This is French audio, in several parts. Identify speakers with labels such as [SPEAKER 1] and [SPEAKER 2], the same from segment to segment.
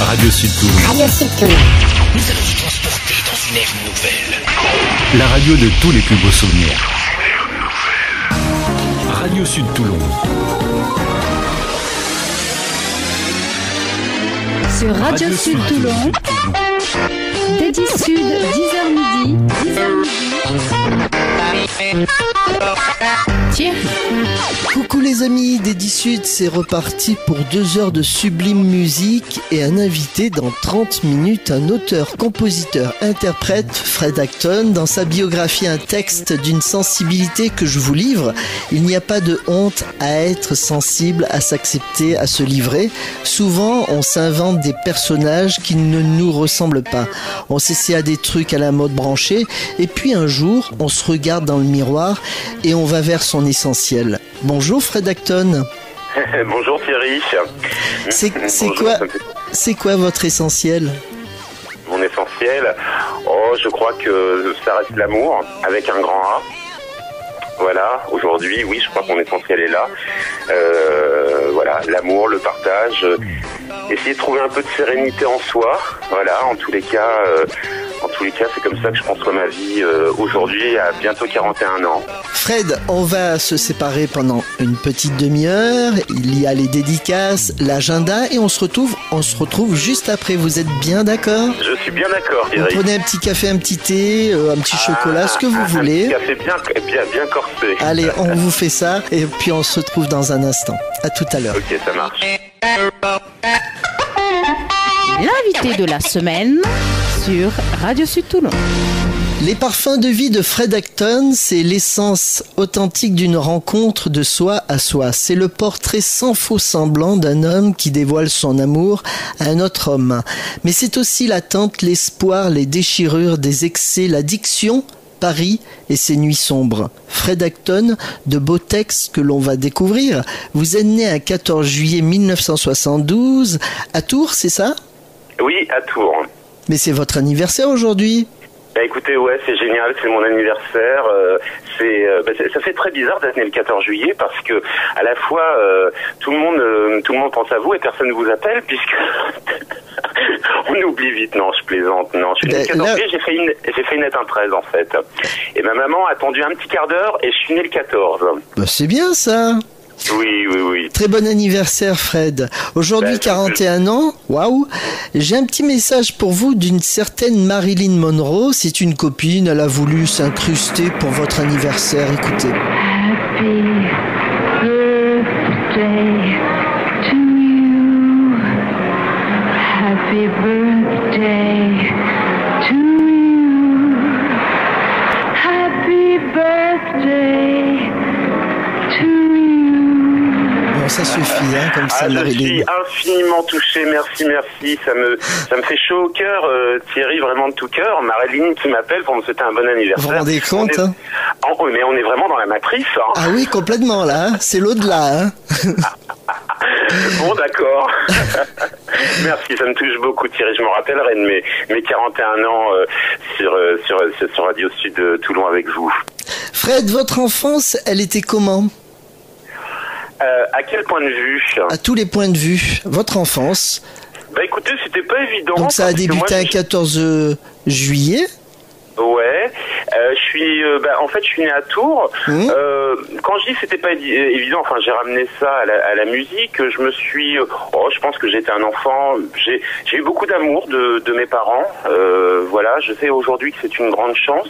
[SPEAKER 1] Radio Sud Toulon.
[SPEAKER 2] Radio Sud Toulon.
[SPEAKER 3] Nous allons vous transporter dans une ère nouvelle.
[SPEAKER 1] La radio de tous les plus beaux souvenirs. Radio Sud Toulon.
[SPEAKER 4] Sur Radio Sud Toulon, Dédi Sud, 10h midi, 10h midi. Thierry.
[SPEAKER 5] Coucou les amis, Dédi Sud, c'est reparti pour 2 heures de sublime musique et un invité dans 30 minutes, un auteur, compositeur, interprète, Fred Acton. Dans sa biographie, un texte d'une sensibilité que je vous livre. Il n'y a pas de honte à être sensible, à s'accepter, à se livrer. Souvent, on s'invente des personnages qui ne nous ressemblent pas. On s'essaie à des trucs à la mode branchée et puis un jour, on se regarde dans le miroir et on va vers son essentiel. Bonjour Fred Acton.
[SPEAKER 6] Bonjour Thierry.
[SPEAKER 5] C'est quoi votre essentiel?
[SPEAKER 6] Mon essentiel, je crois que ça reste l'amour avec un grand A. Voilà, aujourd'hui, oui, je crois que mon essentiel est là. Voilà, l'amour, le partage, essayer de trouver un peu de sérénité en soi. Voilà, en tous les cas, c'est comme ça que je conçois ma vie aujourd'hui, à bientôt 41 ans.
[SPEAKER 5] Fred, on va se séparer pendant une petite demi-heure. Il y a les dédicaces, l'agenda et on se retrouve juste après. Vous êtes bien d'accord?
[SPEAKER 6] Je suis bien d'accord, Thierry.
[SPEAKER 5] Vous prenez un petit café, un petit thé, un petit chocolat, ce que vous voulez.
[SPEAKER 6] Un petit café bien corsé.
[SPEAKER 5] Allez, on vous fait ça et puis on se retrouve dans un instant. À tout à l'heure.
[SPEAKER 6] Ok, ça marche.
[SPEAKER 4] L'invité de la semaine sur Radio Sud Toulon.
[SPEAKER 5] Les parfums de vie de Fred Acton, c'est l'essence authentique d'une rencontre de soi à soi. C'est le portrait sans faux semblant d'un homme qui dévoile son amour à un autre homme. Mais c'est aussi l'attente, l'espoir, les déchirures, des excès, l'addiction, Paris et ses nuits sombres. Fred Acton, de beaux textes que l'on va découvrir. Vous êtes né un 14 juillet 1972 à Tours, c'est ça?
[SPEAKER 6] Oui, à Tours.
[SPEAKER 5] Mais c'est votre anniversaire aujourd'hui.
[SPEAKER 6] Bah écoutez, ouais, c'est génial, c'est mon anniversaire. Ça fait très bizarre d'être né le 14 juillet parce que à la fois tout le monde pense à vous et personne ne vous appelle puisque on oublie vite. Non, je plaisante. Non, je suis né le 14 juillet, j'ai fait une un 13 en fait. Et ma maman a attendu un petit quart d'heure et je suis né le 14.
[SPEAKER 5] Bah c'est bien ça.
[SPEAKER 6] Oui.
[SPEAKER 5] Très bon anniversaire Fred. Aujourd'hui 41 ans, waouh. J'ai un petit message pour vous d'une certaine Marilyn Monroe. C'est une copine, elle a voulu s'incruster pour votre anniversaire. Écoutez.
[SPEAKER 7] Happy birthday to you. Happy birthday to you. Happy birthday to you.
[SPEAKER 5] Bon, ça suffit, hein, comme ça, Marilyn.
[SPEAKER 6] Je suis infiniment touché, merci. Ça me fait chaud au cœur, Thierry, vraiment de tout cœur. Marilyn qui m'appelle pour me souhaiter un bon anniversaire.
[SPEAKER 5] Vous vous rendez compte, hein?
[SPEAKER 6] Mais on est vraiment dans la matrice, hein.
[SPEAKER 5] Ah oui, complètement, là. C'est l'au-delà, hein.
[SPEAKER 6] Bon, d'accord. Merci, ça me touche beaucoup, Thierry. Je me rappellerai de mes 41 ans sur Radio Sud Toulon avec vous.
[SPEAKER 5] Fred, votre enfance, elle était comment?
[SPEAKER 6] À quel point de vue?
[SPEAKER 5] À tous les points de vue. Votre enfance.
[SPEAKER 6] Bah écoutez, c'était pas évident.
[SPEAKER 5] Donc ça a débuté un 14 juillet.
[SPEAKER 6] Ouais, en fait je suis né à Tours. Quand je dis c'était pas évident, enfin j'ai ramené ça à la musique. Je pense que j'étais un enfant. J'ai eu beaucoup d'amour de mes parents. Voilà, je sais aujourd'hui que c'est une grande chance.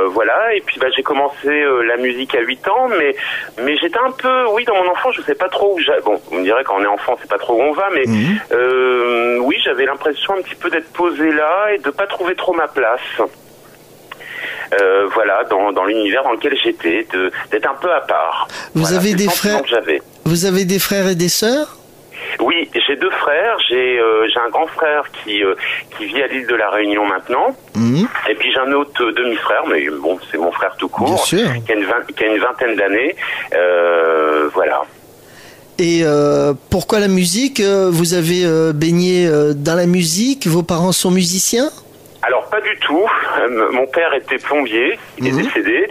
[SPEAKER 6] Voilà, et puis j'ai commencé la musique à 8 ans, mais j'étais un peu, oui, dans mon enfance, je sais pas trop où bon, on me dirait quand on est enfant, c'est pas trop où on va, mais oui, j'avais l'impression un petit peu d'être posé là et de pas trouver trop ma place. Voilà, dans l'univers dans lequel j'étais, d'être un peu à part.
[SPEAKER 5] Vous avez des frères? Vous avez des frères et des sœurs?
[SPEAKER 6] Oui, j'ai 2 frères. J'ai un grand frère qui vit à l'île de la Réunion maintenant. Et puis j'ai un autre demi-frère, mais bon, c'est mon frère tout court, qui a une vingtaine d'années. Voilà.
[SPEAKER 5] Et pourquoi la musique? Vous avez baigné dans la musique? Vos parents sont musiciens?
[SPEAKER 6] Alors pas du tout. Mon père était plombier, il est décédé.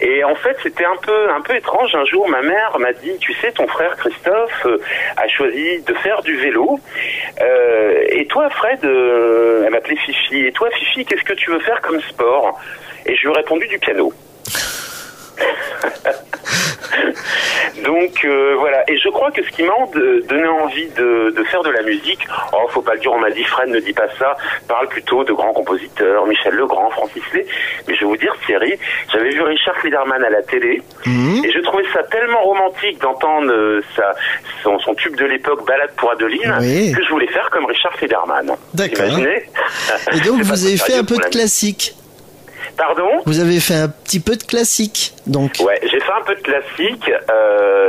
[SPEAKER 6] Et en fait, c'était un peu étrange. Un jour, ma mère m'a dit, tu sais, ton frère Christophe a choisi de faire du vélo. Et toi, Fred, elle m'appelait Fifi. Et toi, Fifi, qu'est-ce que tu veux faire comme sport? Et je lui ai répondu du piano. Donc voilà, et je crois que ce qui m'a donné envie de faire de la musique, faut pas le dire, on m'a dit Fred ne dis pas ça, parle plutôt de grands compositeurs, Michel Legrand, Francis Lay, mais je vais vous dire Thierry, j'avais vu Richard Klederman à la télé, et je trouvais ça tellement romantique d'entendre son tube de l'époque, Balade pour Adeline, que je voulais faire comme Richard Klederman.
[SPEAKER 5] D'accord.
[SPEAKER 6] Imaginez.
[SPEAKER 5] Et donc vous avez fait un peu de classique.
[SPEAKER 6] Pardon ?
[SPEAKER 5] Vous avez fait un petit peu de classique, donc. Ouais,
[SPEAKER 6] j'ai fait un peu de classique,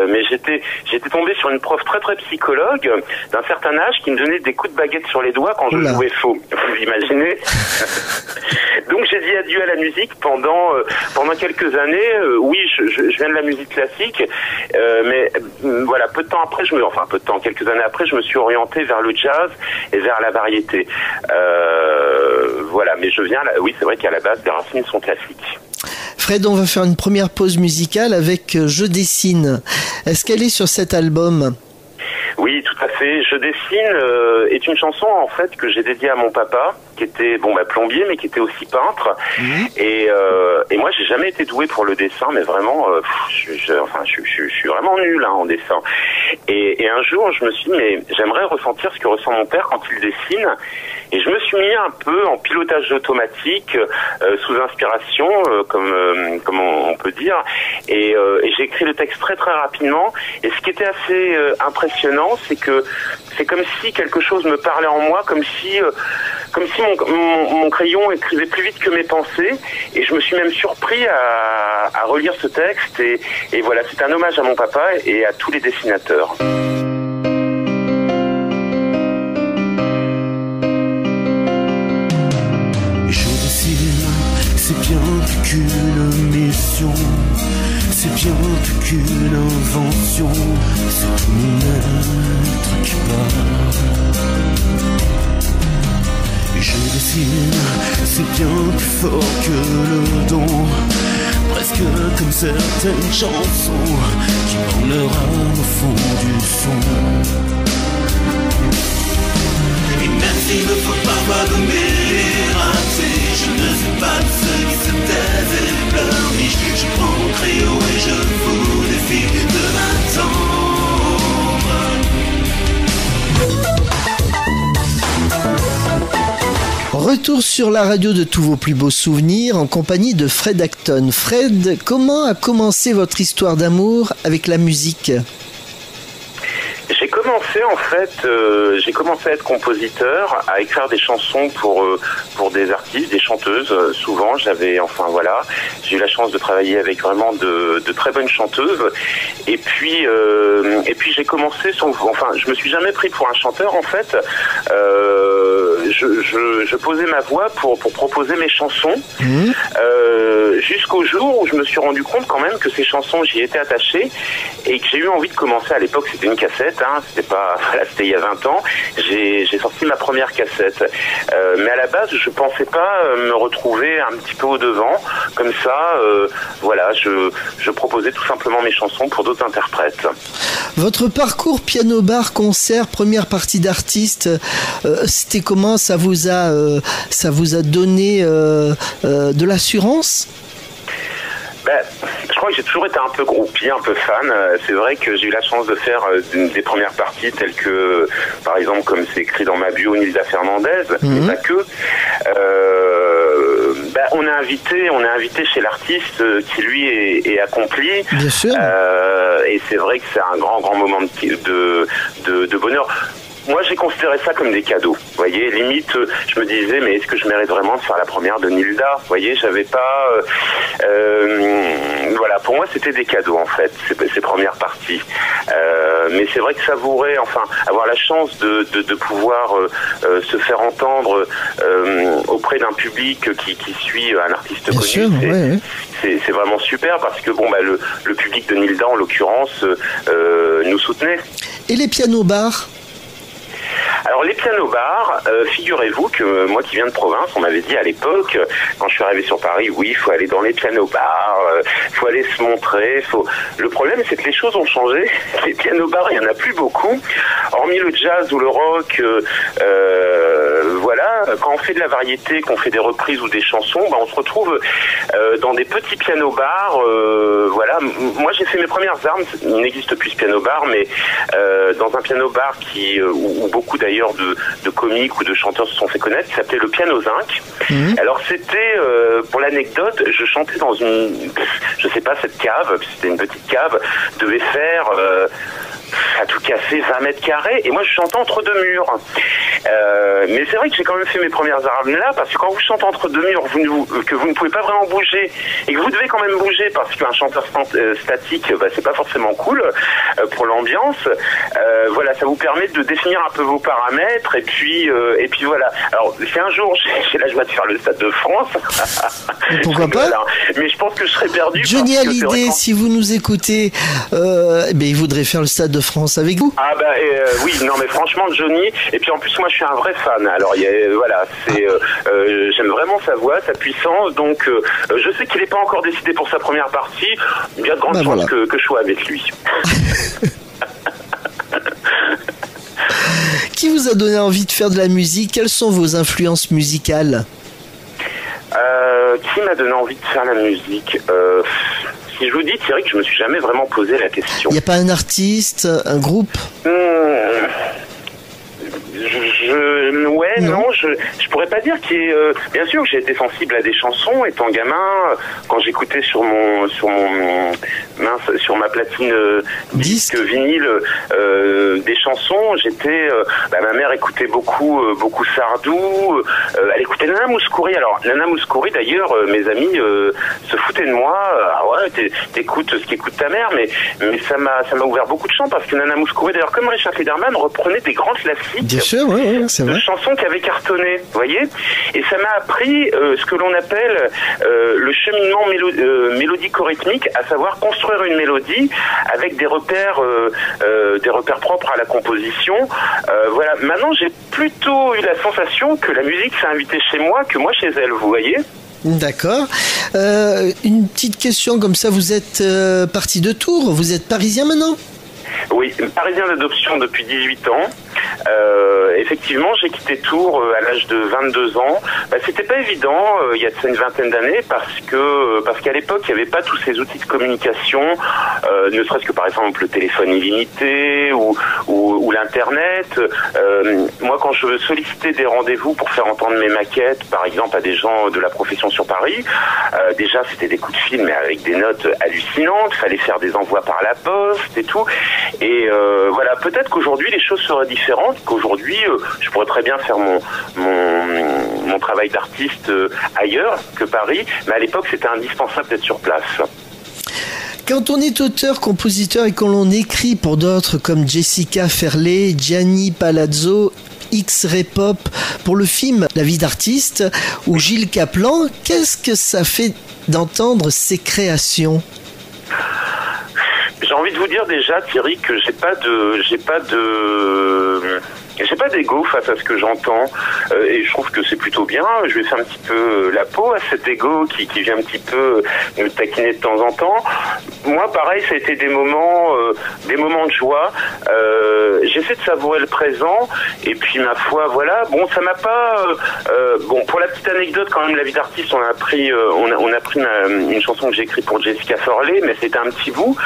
[SPEAKER 6] mais j'étais tombé sur une prof très très psychologue d'un certain âge qui me donnait des coups de baguette sur les doigts quand je jouais faux. Vous imaginez ? Donc j'ai dit adieu à la musique pendant quelques années. Oui, je viens de la musique classique, mais voilà, quelques années après, je me suis orienté vers le jazz et vers la variété. Voilà, mais oui, c'est vrai qu'à la base, les racines sont classiques.
[SPEAKER 5] Fred, on va faire une première pause musicale avec Je dessine. Est-ce qu'elle est sur cet album ?
[SPEAKER 6] Oui, tout à fait. Je dessine est une chanson en fait que j'ai dédiée à mon papa, qui était plombier, mais qui était aussi peintre. Et moi, j'ai jamais été doué pour le dessin, mais vraiment, je suis vraiment nul en dessin. Et un jour, je me suis dit, mais j'aimerais ressentir ce que ressent mon père quand il dessine. Et je me suis mis un peu en pilotage automatique, sous inspiration, comme on peut dire. Et j'ai écrit le texte très très rapidement. Et ce qui était assez impressionnant, c'est que c'est comme si quelque chose me parlait en moi, comme si mon crayon écrivait plus vite que mes pensées. Et je me suis même surpris à relire ce texte. Et voilà, c'est un hommage à mon papa et à tous les dessinateurs.
[SPEAKER 2] C'est bien plus qu'une mission, c'est bien plus qu'une invention, c'est tout mon être qui parle. Et je dessine, c'est bien plus fort que le don, presque comme certaines chansons qui vendent leur âme au fond du son. Et même s'il ne faut pas pardonner les ratés, je ne suis pas de ceux qui se taisent et pleurnichent. Je prends mon crayon et je vous défie de m'attendre.
[SPEAKER 5] Retour sur la radio de tous vos plus beaux souvenirs en compagnie de Fred Acton. Fred, comment a commencé votre histoire d'amour avec la musique ?
[SPEAKER 6] J'ai commencé à être compositeur, à écrire des chansons pour des artistes, des chanteuses. Souvent, j'ai eu la chance de travailler avec vraiment de très bonnes chanteuses. Et puis j'ai commencé je me suis jamais pris pour un chanteur en fait. Je posais ma voix pour proposer mes chansons, jusqu'au jour où je me suis rendu compte quand même que ces chansons, j'y étais attaché et que j'ai eu envie de commencer. À l'époque, c'était une cassette, c'était il y a 20 ans. J'ai sorti ma première cassette, mais à la base, je pensais pas me retrouver un petit peu au devant, comme ça. Je proposais tout simplement mes chansons pour d'autres interprètes.
[SPEAKER 5] Votre parcours piano bar concert première partie d'artiste, c'était comment? Ça vous a donné de l'assurance?
[SPEAKER 6] Je crois que j'ai toujours été un peu groupie, un peu fan. C'est vrai que j'ai eu la chance de faire des premières parties telles que, par exemple, comme c'est écrit dans ma bio, Nilda Fernandez, mais pas que. On est invité chez l'artiste qui lui est accompli.
[SPEAKER 5] Bien sûr.
[SPEAKER 6] Et c'est vrai que c'est un grand moment de bonheur. Moi, j'ai considéré ça comme des cadeaux. Vous voyez, limite, je me disais, mais est-ce que je mérite vraiment de faire la première de Nilda? Vous voyez, j'avais pas... pour moi, c'était des cadeaux, en fait, ces premières parties. Mais c'est vrai que savourer, avoir la chance de pouvoir se faire entendre auprès d'un public qui suit un artiste
[SPEAKER 5] Bien
[SPEAKER 6] connu,
[SPEAKER 5] sûr,
[SPEAKER 6] c'est vraiment super, parce que le public de Nilda, en l'occurrence, nous soutenait.
[SPEAKER 5] Et les pianos bars?
[SPEAKER 6] Alors les pianos-bars, figurez-vous que moi qui viens de province, on m'avait dit à l'époque, quand je suis arrivé sur Paris, oui, il faut aller dans les pianos-bars, il faut aller se montrer. Le problème, c'est que les choses ont changé. Les pianos-bars, il n'y en a plus beaucoup. Hormis le jazz ou le rock, voilà, quand on fait de la variété, qu'on fait des reprises ou des chansons, ben, on se retrouve dans des petits pianos-bars. Voilà, moi j'ai fait mes premières armes, il n'existe plus ce piano-bar, mais dans un piano-bar où beaucoup d'ailleurs de comiques ou de chanteurs se sont fait connaître, qui s'appelait le Piano Zinc. Alors c'était, pour l'anecdote, je chantais dans je sais pas, cette cave, c'était une petite cave, devait faire... à tout casser 20 mètres carrés, et moi je chantais entre deux murs. Mais c'est vrai que j'ai quand même fait mes premières armes là, parce que quand vous chantez entre deux murs, que vous ne pouvez pas vraiment bouger, et que vous devez quand même bouger, parce qu'un chanteur statique, bah, c'est pas forcément cool pour l'ambiance. Voilà, ça vous permet de définir un peu vos paramètres, et puis voilà. Alors, si un jour j'ai la joie de faire le Stade de France,
[SPEAKER 5] pourquoi pas,
[SPEAKER 6] mais je pense que je serais perdu.
[SPEAKER 5] Johnny Hallyday, si vous nous écoutez, il voudrait faire le Stade de France avec vous.
[SPEAKER 6] Ah bah oui, non mais franchement Johnny, et puis en plus moi je suis un vrai fan, alors voilà, j'aime vraiment sa voix, sa puissance, donc je sais qu'il n'est pas encore décidé pour sa première partie, il y a de grandes chances que je sois avec lui.
[SPEAKER 5] Qui vous a donné envie de faire de la musique? Quelles sont vos influences musicales?
[SPEAKER 6] Qui m'a donné envie de faire la musique? Si je vous dis, Thierry, que je me suis jamais vraiment posé la question.
[SPEAKER 5] Il n'y a pas un artiste, un groupe?
[SPEAKER 6] Non, je pourrais pas dire qu'il est. Bien sûr que j'ai été sensible à des chansons étant gamin. Quand j'écoutais sur ma platine disque vinyle des chansons, ma mère écoutait beaucoup Sardou. Elle écoutait Nana Mouskouri. Alors Nana Mouskouri, d'ailleurs, mes amis se foutaient de moi. Ah ouais, t'écoutes ce qu'écoute ta mère, mais ça m'a ouvert beaucoup de champs, parce que Nana Mouskouri, d'ailleurs, comme Richard Federman, reprenait des grands classiques.
[SPEAKER 5] Bien sûr, oui, c'est vrai.
[SPEAKER 6] De chansons qui avaient cartonné, vous voyez. Et ça m'a appris ce que l'on appelle le cheminement mélodico-rythmique, à savoir construire une mélodie avec des repères propres à la composition. Voilà. Maintenant, j'ai plutôt eu la sensation que la musique s'est invitée chez moi que moi chez elle, vous voyez.
[SPEAKER 5] D'accord. Une petite question comme ça, vous êtes parti de Tours, vous êtes parisien maintenant?
[SPEAKER 6] Oui, parisien d'adoption depuis 18 ans. Effectivement, j'ai quitté Tours à l'âge de 22 ans. C'était pas évident, il y a une vingtaine d'années, parce qu'à l'époque, il n'y avait pas tous ces outils de communication, ne serait-ce que par exemple le téléphone illimité ou l'internet. Moi, quand je sollicitais des rendez-vous pour faire entendre mes maquettes, par exemple à des gens de la profession sur Paris, déjà c'était des coups de fil, mais avec des notes hallucinantes. Fallait faire des envois par la poste et tout. Et voilà, peut-être qu'aujourd'hui les choses seraient différentes, qu'aujourd'hui je pourrais très bien faire mon travail d'artiste ailleurs que Paris, mais à l'époque c'était indispensable d'être sur place.
[SPEAKER 5] Quand on est auteur, compositeur et qu'on l'on écrit pour d'autres comme Jessica Ferlet, Gianni Palazzo, X-Ray Pop, pour le film La vie d'artiste, ou Gilles Caplan, qu'est-ce que ça fait d'entendre ces créations?
[SPEAKER 6] J'ai envie de vous dire déjà, Thierry, que j'ai pas d'ego face à ce que j'entends, et je trouve que c'est plutôt bien. Je vais faire un petit peu la peau à cet ego qui vient un petit peu me taquiner de temps en temps. Moi, pareil, ça a été des moments de joie. J'essaie de savourer le présent, et puis ma foi, voilà. Bon, ça m'a pas. Pour la petite anecdote, quand même, La vie d'artiste, on a pris une chanson que j'ai écrite pour Jessica Ferlet, mais c'était un petit bout.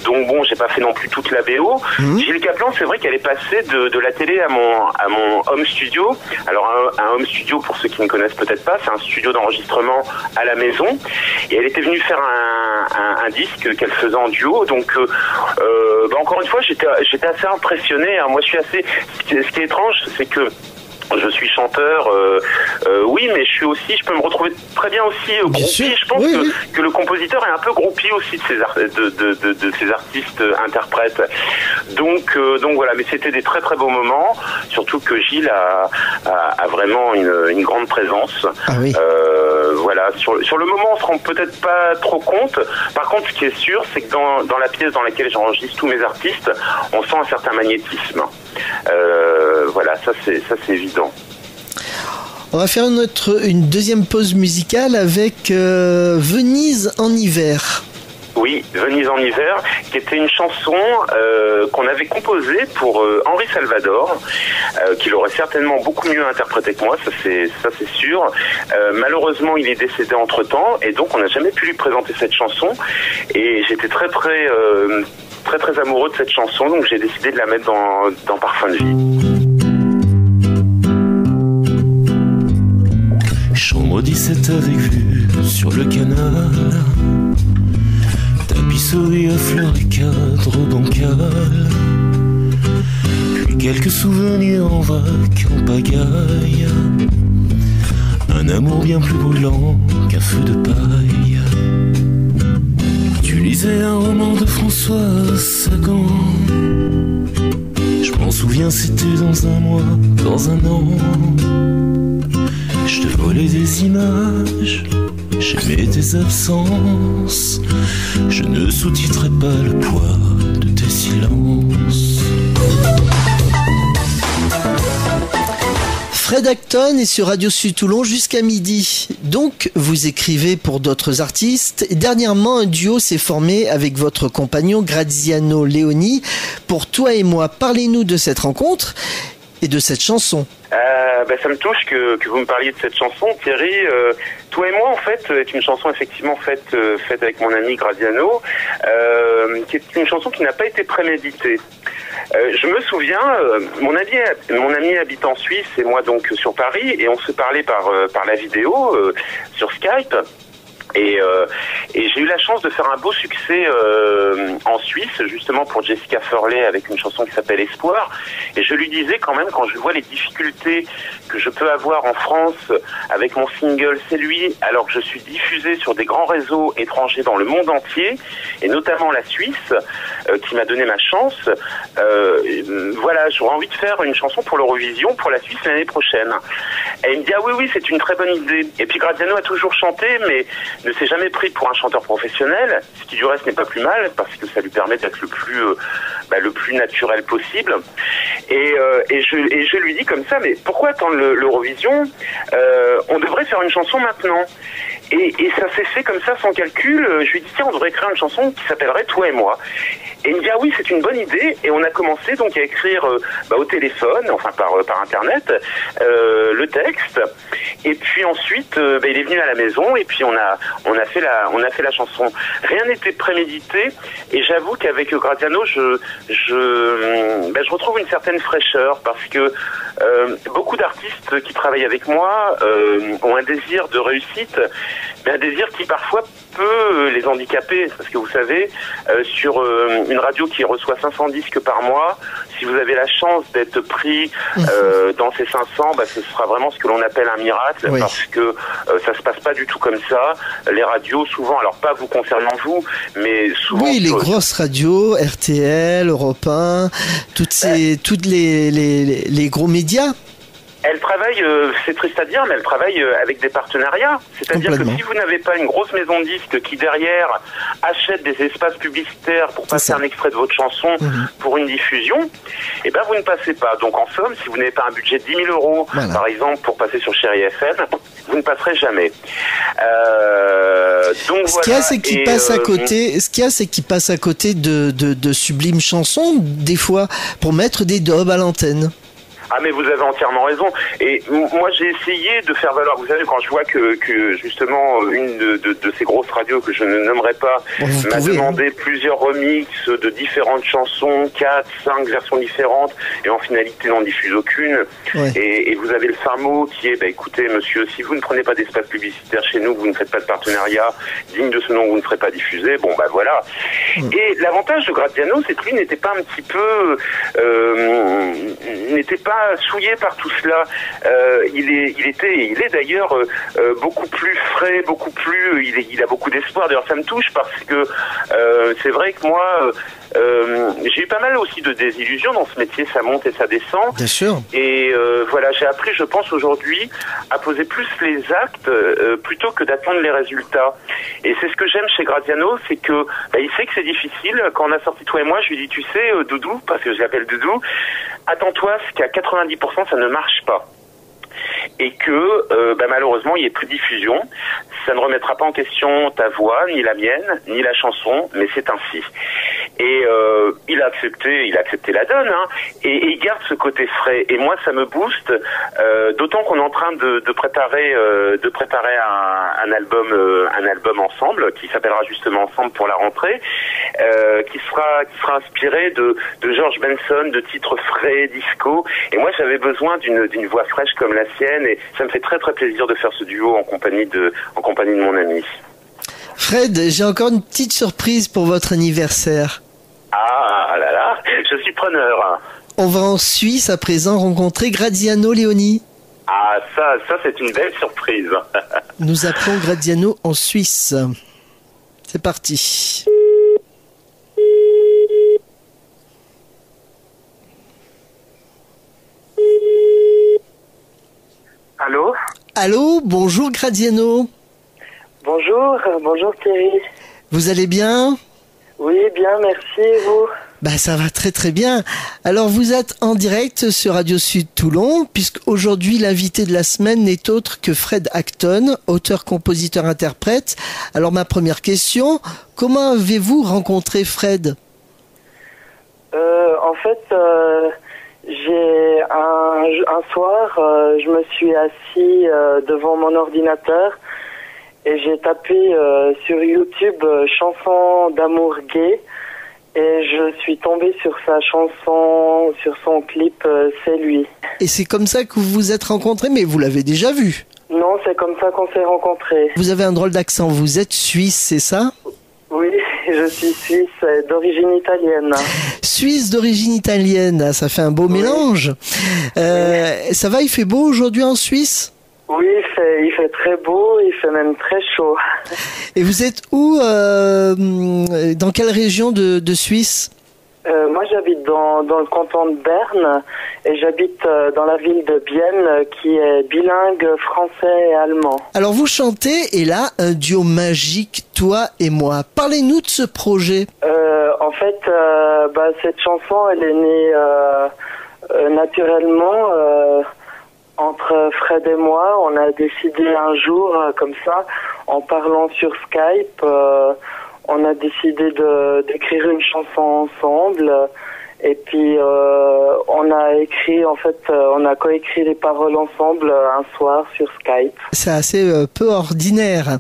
[SPEAKER 6] Donc bon, j'ai pas fait non plus toute la BO. Gilles Caplan, c'est vrai qu'elle est passée de la télé à mon home studio. Alors un home studio, pour ceux qui ne connaissent peut-être pas, c'est un studio d'enregistrement à la maison. Et elle était venue faire un disque qu'elle faisait en duo. Donc encore une fois, j'étais assez impressionné. Moi, je suis assez. Ce qui est étrange, c'est que je suis chanteur, oui, mais je peux me retrouver très bien aussi groupie. Je pense que le compositeur est un peu groupie aussi de ces artistes interprètes. Donc voilà, mais c'était des très très beaux moments, surtout que Gilles a vraiment une grande présence.
[SPEAKER 5] Ah oui.
[SPEAKER 6] Voilà, sur le moment, on se rend peut-être pas trop compte. Par contre, ce qui est sûr, c'est que dans la pièce dans laquelle j'enregistre tous mes artistes, on sent un certain magnétisme. Voilà, ça c'est évident.
[SPEAKER 5] On va faire une deuxième pause musicale avec Venise en hiver.
[SPEAKER 6] Oui, Venise en hiver, qui était une chanson qu'on avait composée pour Henri Salvador, qu'il aurait certainement beaucoup mieux interprété que moi, ça c'est sûr. Malheureusement, il est décédé entre-temps, et donc on n'a jamais pu lui présenter cette chanson. Et j'étais très amoureux de cette chanson, donc j'ai décidé de la mettre dans Parfum de vie.
[SPEAKER 2] Chambre 17 avec vue sur le canal, tapisserie à fleurs et cadre bancal, puis quelques souvenirs en vrac, en pagaille, un amour bien plus brûlant qu'un feu de paille. Tu lisais un roman de François Sagan, je m'en souviens, c'était dans un mois, dans un an. Je te volais des images, j'aimais tes absences, je ne sous-titrais pas le poids de tes silences.
[SPEAKER 5] Fred Acton est sur Radio Sud Toulon jusqu'à midi. Donc, vous écrivez pour d'autres artistes. Et dernièrement, un duo s'est formé avec votre compagnon Graziano Leoni pour Toi et moi. Parlez-nous de cette rencontre et de cette chanson.
[SPEAKER 6] Ça me touche que vous me parliez de cette chanson, Thierry. Toi et moi, en fait, est une chanson effectivement faite avec mon ami Graziano, qui est une chanson qui n'a pas été préméditée. Je me souviens, mon ami habite en Suisse et moi donc sur Paris, et on se parlait par la vidéo sur Skype. Et j'ai eu la chance de faire un beau succès en Suisse, justement pour Jessica Furley, avec une chanson qui s'appelle Espoir. Et je lui disais quand même, quand je vois les difficultés que je peux avoir en France avec mon single C'est lui, alors que je suis diffusé sur des grands réseaux étrangers dans le monde entier, et notamment la Suisse, qui m'a donné ma chance, voilà, j'aurais envie de faire une chanson pour l'Eurovision, pour la Suisse l'année prochaine. Et il me dit, ah oui, c'est une très bonne idée. Et puis Graziano a toujours chanté, mais ne s'est jamais pris pour un chanteur professionnel, ce qui du reste n'est pas plus mal, parce que ça lui permet d'être le plus naturel possible. Et je lui dis comme ça, mais pourquoi attendre l'Eurovision? On devrait faire une chanson maintenant. Et ça s'est fait comme ça, sans calcul. Je lui dis, tiens, on devrait écrire une chanson qui s'appellerait Toi et moi. Et il me dit, ah oui, c'est une bonne idée. Et on a commencé donc à écrire au téléphone, enfin par Internet, le texte. Et puis ensuite, il est venu à la maison et puis on a fait la chanson. Rien n'était prémédité. Et j'avoue qu'avec Graziano, je retrouve une certaine fraîcheur, parce que beaucoup d'artistes qui travaillent avec moi ont un désir de réussite, mais un désir qui parfois peut les handicaper, parce que vous savez, sur une radio qui reçoit 500 disques par mois, si vous avez la chance d'être pris dans ces 500, ce sera vraiment ce que l'on appelle un miracle, oui. Parce que ça se passe pas du tout comme ça. Les radios, souvent, alors pas vous concernant vous, mais souvent... Oui,
[SPEAKER 5] les grosses radios, RTL, Europe 1, toutes les gros médias.
[SPEAKER 6] Elle travaille, c'est triste à dire, mais elle travaille avec des partenariats. C'est-à-dire que si vous n'avez pas une grosse maison de disques qui derrière achète des espaces publicitaires pour passer un extrait de votre chanson pour une diffusion, vous ne passez pas. Donc en somme, si vous n'avez pas un budget de 10 000 euros, par exemple, pour passer sur Chérie FM, vous ne passerez jamais. Donc
[SPEAKER 5] ce qu'il y a, c'est qu'ils passent à côté. Ce qu'il y a, c'est qu'ils passent à côté de sublimes chansons, des fois, pour mettre des daubs à l'antenne.
[SPEAKER 6] Ah, mais vous avez entièrement raison. Et moi, j'ai essayé de faire valoir. Vous savez, quand je vois que justement, une de ces grosses radios que je ne nommerai pas m'a demandé plusieurs remixes de différentes chansons, 4, 5 versions différentes, et en finalité n'en diffuse aucune. Ouais. Et vous avez le fin mot qui est, écoutez, monsieur, si vous ne prenez pas d'espace publicitaire chez nous, vous ne faites pas de partenariat digne de ce nom, vous ne serez pas diffusé. Bon, voilà. Et l'avantage de Graziano, c'est que lui n'était pas un petit peu... n'était pas souillé par tout cela. Il est d'ailleurs beaucoup plus frais, beaucoup plus... Il a beaucoup d'espoir. D'ailleurs, ça me touche parce que c'est vrai que moi... j'ai eu pas mal aussi de désillusions dans ce métier, ça monte et ça descend. Bien sûr. Et voilà, j'ai appris, je pense aujourd'hui, à poser plus les actes plutôt que d'attendre les résultats. Et c'est ce que j'aime chez Graziano, c'est que il sait que c'est difficile. Quand on a sorti Toi et moi, je lui dis, tu sais, Doudou, parce que je l'appelle Doudou, attends-toi à ce qu'à 90% ça ne marche pas. Et que malheureusement il n'y ait plus de diffusion. Ça ne remettra pas en question ta voix, ni la mienne, ni la chanson, mais c'est ainsi. Et il a accepté la donne, hein, et il garde ce côté frais. Et moi, ça me booste, d'autant qu'on est en train de préparer un album ensemble, qui s'appellera justement Ensemble pour la rentrée, qui sera inspiré de George Benson, de titres frais, disco. Et moi, j'avais besoin d'une voix fraîche comme la sienne, et ça me fait très très plaisir de faire ce duo en compagnie de mon ami.
[SPEAKER 5] Fred, j'ai encore une petite surprise pour votre anniversaire.
[SPEAKER 6] Ah là là, je suis preneur.
[SPEAKER 5] On va en Suisse à présent rencontrer Graziano Leoni.
[SPEAKER 6] Ah, ça c'est une belle surprise.
[SPEAKER 5] Nous appelons Graziano en Suisse. C'est parti.
[SPEAKER 8] Allô ?
[SPEAKER 5] Allô, bonjour Graziano.
[SPEAKER 8] Bonjour Thierry.
[SPEAKER 5] Vous allez bien ?
[SPEAKER 8] Oui, bien, merci, et vous ?
[SPEAKER 5] Ça va très très bien. Alors vous êtes en direct sur Radio Sud Toulon, puisqu'aujourd'hui l'invité de la semaine n'est autre que Fred Acton, auteur, compositeur, interprète. Alors ma première question, comment avez-vous rencontré Fred ?
[SPEAKER 8] En fait, j'ai un soir, je me suis assis devant mon ordinateur et j'ai tapé sur YouTube chanson d'amour gay et je suis tombé sur sa chanson, sur son clip C'est lui.
[SPEAKER 5] Et c'est comme ça que vous vous êtes rencontrés, mais vous l'avez déjà vu ?
[SPEAKER 8] Non, c'est comme ça qu'on s'est rencontrés.
[SPEAKER 5] Vous avez un drôle d'accent, vous êtes suisse, c'est ça ?
[SPEAKER 8] Oui, je suis suisse d'origine italienne.
[SPEAKER 5] Suisse d'origine italienne, ça fait un beau mélange. Ça va, il fait beau aujourd'hui en Suisse ?
[SPEAKER 8] Oui, il fait très beau, il fait même très chaud.
[SPEAKER 5] Et vous êtes où dans quelle région de Suisse ?
[SPEAKER 8] Moi, j'habite dans le canton de Berne et j'habite dans la ville de Bienne qui est bilingue français et allemand.
[SPEAKER 5] Alors vous chantez et là, un duo magique, toi et moi. Parlez-nous de ce projet.
[SPEAKER 8] En fait, cette chanson, elle est née naturellement entre Fred et moi. On a décidé un jour, comme ça, en parlant sur Skype, on a décidé d'écrire une chanson ensemble. Et puis on a coécrit les paroles ensemble un soir sur Skype.
[SPEAKER 5] C'est assez peu ordinaire.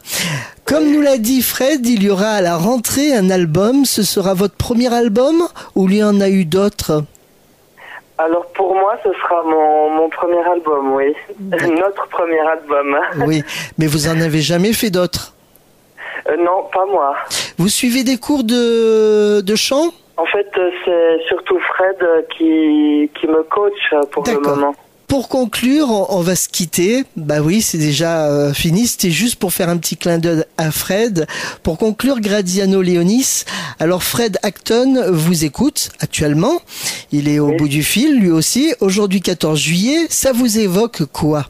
[SPEAKER 5] Comme nous l'a dit Fred, il y aura à la rentrée un album. Ce sera votre premier album ou il y en a eu d'autres ?
[SPEAKER 8] Alors pour moi, ce sera mon premier album, oui. Notre premier album.
[SPEAKER 5] Oui, mais vous en avez jamais fait d'autres ?
[SPEAKER 8] Non, pas moi.
[SPEAKER 5] Vous suivez des cours de chant ?
[SPEAKER 8] En fait, c'est surtout Fred qui me coach pour le moment.
[SPEAKER 5] Pour conclure, on va se quitter. Bah oui, c'est déjà fini. C'était juste pour faire un petit clin d'œil à Fred. Pour conclure, Graziano Leonis. Alors Fred Acton vous écoute actuellement. Il est au bout du fil, lui aussi. Aujourd'hui, 14 juillet, ça vous évoque quoi ?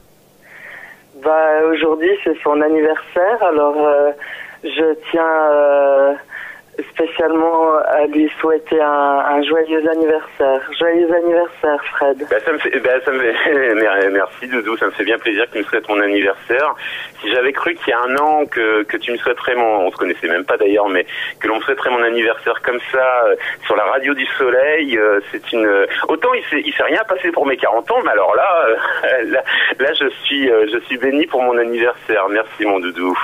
[SPEAKER 8] Aujourd'hui, c'est son anniversaire. Alors, je tiens spécialement à lui souhaiter un joyeux anniversaire. Joyeux anniversaire, Fred.
[SPEAKER 6] Merci Doudou, ça me fait bien plaisir que tu me souhaites mon anniversaire. Si j'avais cru qu'il y a un an que tu me souhaiterais on se connaissait même pas d'ailleurs, mais que l'on me souhaiterait mon anniversaire comme ça sur la radio du Soleil, autant il s'est rien passé pour mes 40 ans, mais alors là je suis béni pour mon anniversaire. Merci mon Doudou.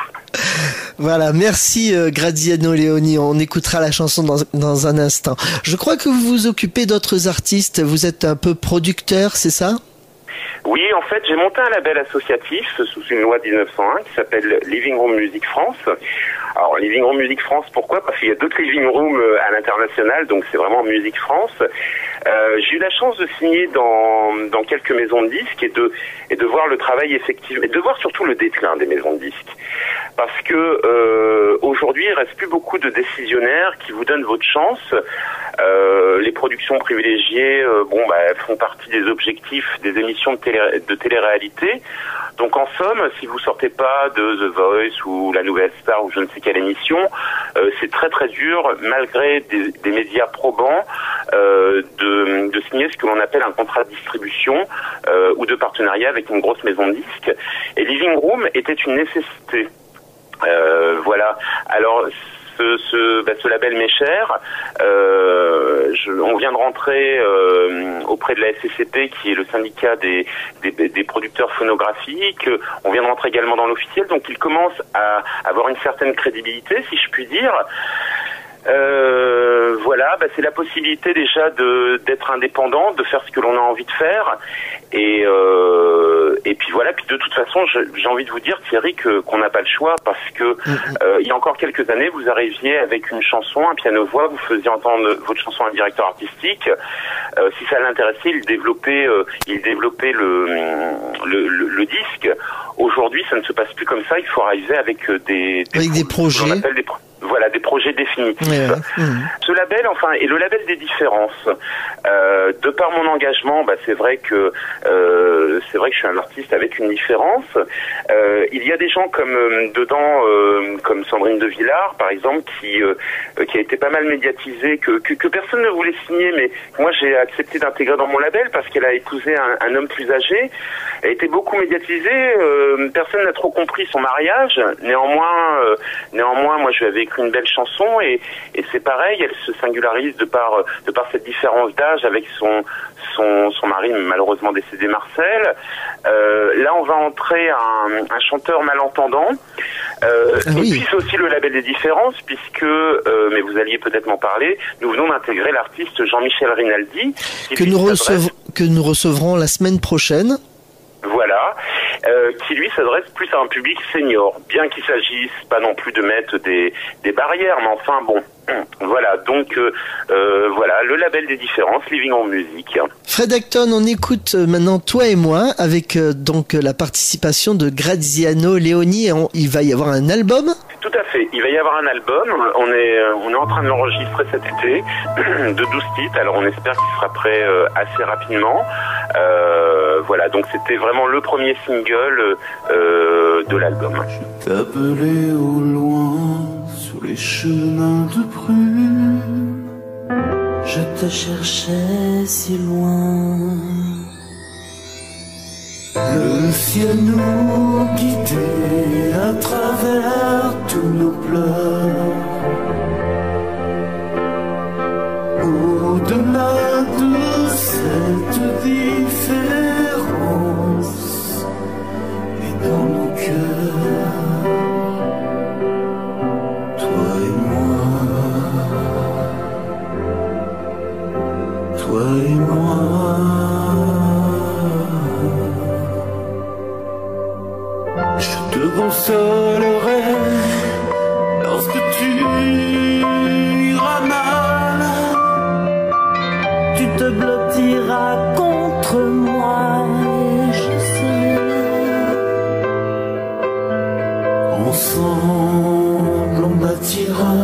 [SPEAKER 5] Voilà, merci Graziano Leoni. On écoutera la chanson dans un instant. Je crois que vous vous occupez d'autres artistes. Vous êtes un peu producteur, c'est ça ?
[SPEAKER 6] Oui, en fait, j'ai monté un label associatif sous une loi de 1901 qui s'appelle Living Room Music France. Alors, Living Room Music France, pourquoi ? Parce qu'il y a d'autres Living Rooms à l'international, donc c'est vraiment Musique France. J'ai eu la chance de signer dans quelques maisons de disques et de voir le travail effectif, et de voir surtout le déclin des maisons de disques. Parce que aujourd'hui, il reste plus beaucoup de décisionnaires qui vous donnent votre chance Les productions privilégiées, font partie des objectifs des émissions de télé-réalité. Donc en somme, si vous sortez pas de The Voice ou La Nouvelle Star ou je ne sais quelle émission, c'est très très dur, malgré des médias probants, de signer ce que l'on appelle un contrat de distribution ou de partenariat avec une grosse maison de disques. Et Living Room était une nécessité. Voilà. Alors ce label m'est cher. On vient de rentrer auprès de la SCCP, qui est le syndicat des producteurs phonographiques. On vient de rentrer également dans l'officiel, donc il commence à avoir une certaine crédibilité, si je puis dire. C'est la possibilité déjà d'être indépendant, de faire ce que l'on a envie de faire, et puis voilà. Puis de toute façon, j'ai envie de vous dire, Thierry, qu'on n'a pas le choix, parce que il y a encore quelques années, vous arriviez avec une chanson, un piano-voix, vous faisiez entendre votre chanson à un directeur artistique. Si ça l'intéressait, il développait le disque. Aujourd'hui, ça ne se passe plus comme ça. Il faut arriver avec des
[SPEAKER 5] projets.
[SPEAKER 6] On appelle des projets définitifs. Ce label, est le label des différences. De par mon engagement, c'est vrai que je suis un artiste avec une différence. Il y a des gens comme Sandrine de Villard, par exemple, qui a été pas mal médiatisée, que personne ne voulait signer, mais moi j'ai accepté d'intégrer dans mon label parce qu'elle a épousé un homme plus âgé. Elle a été beaucoup médiatisée. Personne n'a trop compris son mariage. Néanmoins, moi je lui avais écrit une belle chanson, et c'est pareil, elle se singularise de par cette différence d'âge avec son mari, malheureusement décédé, Marcel. Là, on va entrer un chanteur malentendant. Et puis c'est aussi le label des différences, puisque, mais vous alliez peut-être m'en parler, nous venons d'intégrer l'artiste Jean-Michel Rinaldi, que nous recevrons la semaine prochaine. Voilà, qui lui s'adresse plus à un public senior, bien qu'il s'agisse pas non plus de mettre des barrières, mais enfin bon, voilà, donc le label des différences, Living Room Music.
[SPEAKER 5] Fred Acton, on écoute maintenant Toi et moi, avec donc la participation de Graziano Leoni, et il va y avoir un album.
[SPEAKER 6] Tout à fait, il va y avoir un album, on est en train de l'enregistrer cet été, de 12 titres, alors on espère qu'il sera prêt assez rapidement. Donc c'était vraiment le premier single de l'album.
[SPEAKER 2] Je t'appelais au loin, sur les chemins de brume, je te cherchais si loin. Le ciel nous guidait à travers tous nos pleurs. Au-delà de cette différence, et dans nos cœurs, toi et moi. Je te consolerai lorsque tu iras mal. Tu te blottiras contre moi et je serai là. Ensemble on bâtira,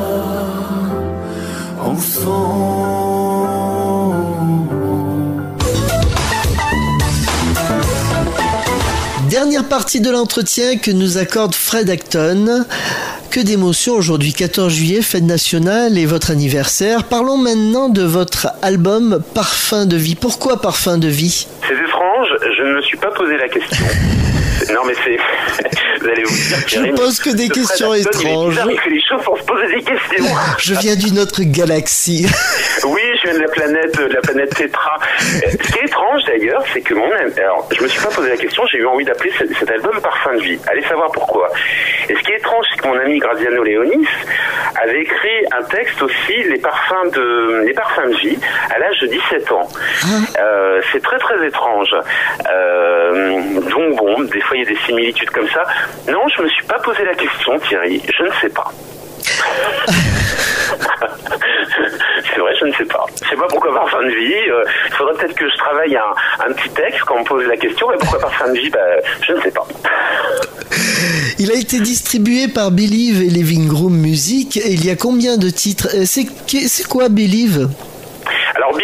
[SPEAKER 2] ensemble.
[SPEAKER 5] Dernière partie de l'entretien que nous accorde Fred Acton. Que d'émotions aujourd'hui, 14 juillet, fête nationale et votre anniversaire. Parlons maintenant de votre album Parfum de vie. Pourquoi Parfum de vie ?
[SPEAKER 6] C'est étrange, je ne me suis pas posé la question. Non mais c'est... Vous allez vous dire...
[SPEAKER 5] Je ne pose que des questions étranges.
[SPEAKER 6] Il fait les choses sans se poser des questions.
[SPEAKER 5] Je viens d'une autre galaxie.
[SPEAKER 6] Oui, je viens de la planète Tétra. Ce qui est étrange d'ailleurs, c'est que alors, je me suis pas posé la question, j'ai eu envie d'appeler cet album Parfum de vie. Allez savoir pourquoi. Et ce qui est étrange, c'est que mon ami Graziano Leonis avait écrit un texte aussi, les parfums de vie, à l'âge de 17 ans. C'est très très étrange. Donc bon, des fois il y a des similitudes comme ça. Non, je me suis pas posé la question, Thierry. Je ne sais pas. C'est vrai, je ne sais pas. Je sais pas pourquoi Parfum de vie. Il faudrait peut-être que je travaille un petit texte quand on me pose la question. Mais pourquoi Parfum de vie ? Je ne sais pas.
[SPEAKER 5] Il a été distribué par Believe et Living Room Music. Et il y a combien de titres ? C'est quoi Believe ?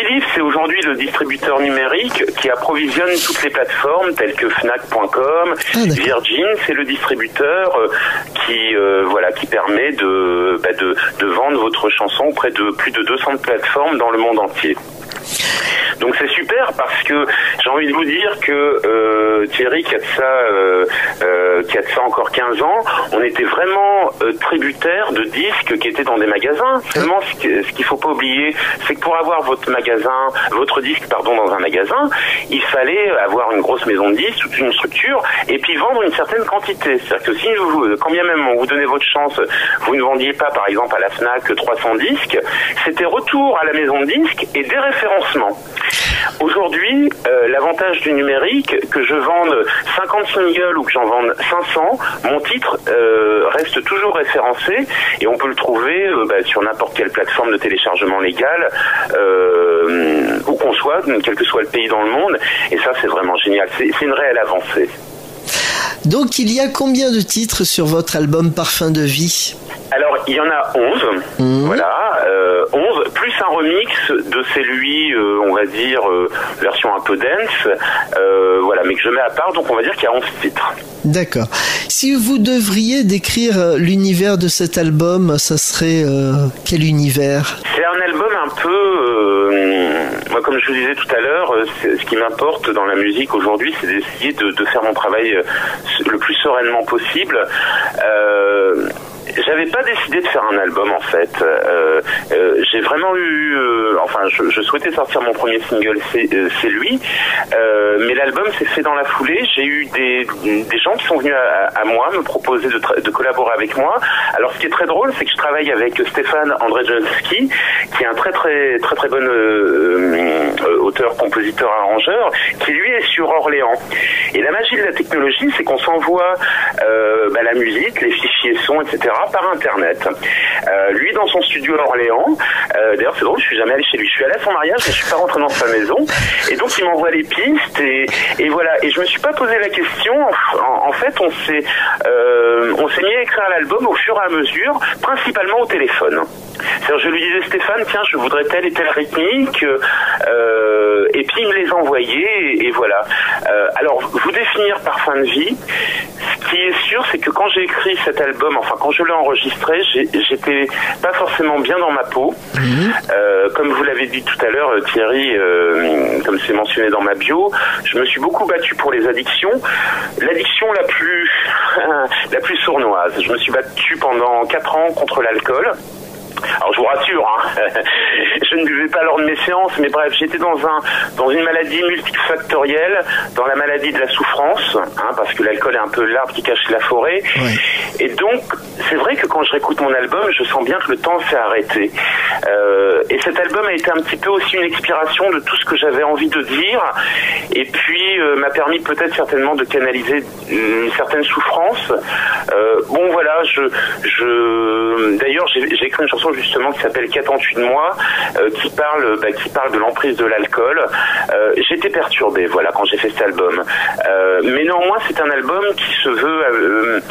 [SPEAKER 6] Believe, c'est aujourd'hui le distributeur numérique qui approvisionne toutes les plateformes telles que Fnac.com, Virgin, c'est le distributeur qui permet de vendre votre chanson auprès de plus de 200 plateformes dans le monde entier. Donc c'est super parce que j'ai envie de vous dire que Thierry, qui a de ça encore 15 ans, on était vraiment tributaire de disques qui étaient dans des magasins. Seulement, ce qu'il faut pas oublier, c'est que pour avoir votre disque dans un magasin, il fallait avoir une grosse maison de disques, toute une structure, et puis vendre une certaine quantité. C'est-à-dire que si quand bien même on vous donnait votre chance, vous ne vendiez pas par exemple à la Fnac 300 disques, c'était retour à la maison de disques et des référencements. Aujourd'hui, l'avantage du numérique, que je vende 50 singles ou que j'en vende 500, mon titre reste toujours référencé et on peut le trouver sur n'importe quelle plateforme de téléchargement légale, où qu'on soit, quel que soit le pays dans le monde, et ça c'est vraiment génial, c'est une réelle avancée.
[SPEAKER 5] Donc il y a combien de titres sur votre album Parfum de vie ?
[SPEAKER 6] Alors, il y en a 11, voilà, 11, plus un remix de celui, on va dire, version un peu dance, voilà, mais que je mets à part, donc on va dire qu'il y a 11 titres.
[SPEAKER 5] D'accord. Si vous devriez décrire l'univers de cet album, ça serait quel univers ?
[SPEAKER 6] C'est un album un peu, moi comme je vous disais tout à l'heure, ce qui m'importe dans la musique aujourd'hui, c'est d'essayer de faire mon travail le plus sereinement possible. J'avais pas décidé de faire un album en fait. J'ai vraiment eu, je souhaitais sortir mon premier single, c'est lui. Mais l'album s'est fait dans la foulée. J'ai eu des gens qui sont venus à moi me proposer de collaborer avec moi. Alors ce qui est très drôle, c'est que je travaille avec Stéphane Andrzejewski, qui est un très bon auteur, compositeur, arrangeur, qui lui est sur Orléans. Et la magie de la technologie, c'est qu'on s'envoie la musique, les fichiers sons, etc. par Internet. Lui, dans son studio à Orléans, d'ailleurs c'est drôle, je suis jamais allé chez lui. Je suis allé à son mariage, mais je suis pas rentré dans sa maison. Et donc il m'envoie les pistes et voilà. Et je me suis pas posé la question. En fait, on s'est mis à écrire l'album au fur et à mesure, principalement au téléphone. C'est-à-dire, je lui disais, Stéphane, tiens, je voudrais telle et telle rythmique, et puis il me les envoyait, et voilà. Alors, vous définir Parfum de vie, ce qui est sûr, c'est que quand j'ai écrit cet album, quand je l'ai enregistré, j'étais pas forcément bien dans ma peau. Comme vous l'avez dit tout à l'heure, Thierry, comme c'est mentionné dans ma bio, je me suis beaucoup battu pour les addictions. L'addiction la plus sournoise. Je me suis battu pendant 4 ans contre l'alcool. Alors je vous rassure, je ne buvais pas lors de mes séances, mais bref, j'étais dans une maladie multifactorielle, dans la maladie de la souffrance, parce que l'alcool est un peu l'arbre qui cache la forêt. Ouais. Et donc, c'est vrai que quand je réécoute mon album, je sens bien que le temps s'est arrêté. Et cet album a été un petit peu aussi une expiration de tout ce que j'avais envie de dire, et puis m'a permis peut-être certainement de canaliser une certaine souffrance. Bon voilà, d'ailleurs j'ai écrit une chanson justement qui s'appelle Qu'attends-tu de moi, qui parle de l'emprise de l'alcool. J'étais perturbé, voilà, quand j'ai fait cet album. Mais néanmoins, c'est un album qui se veut,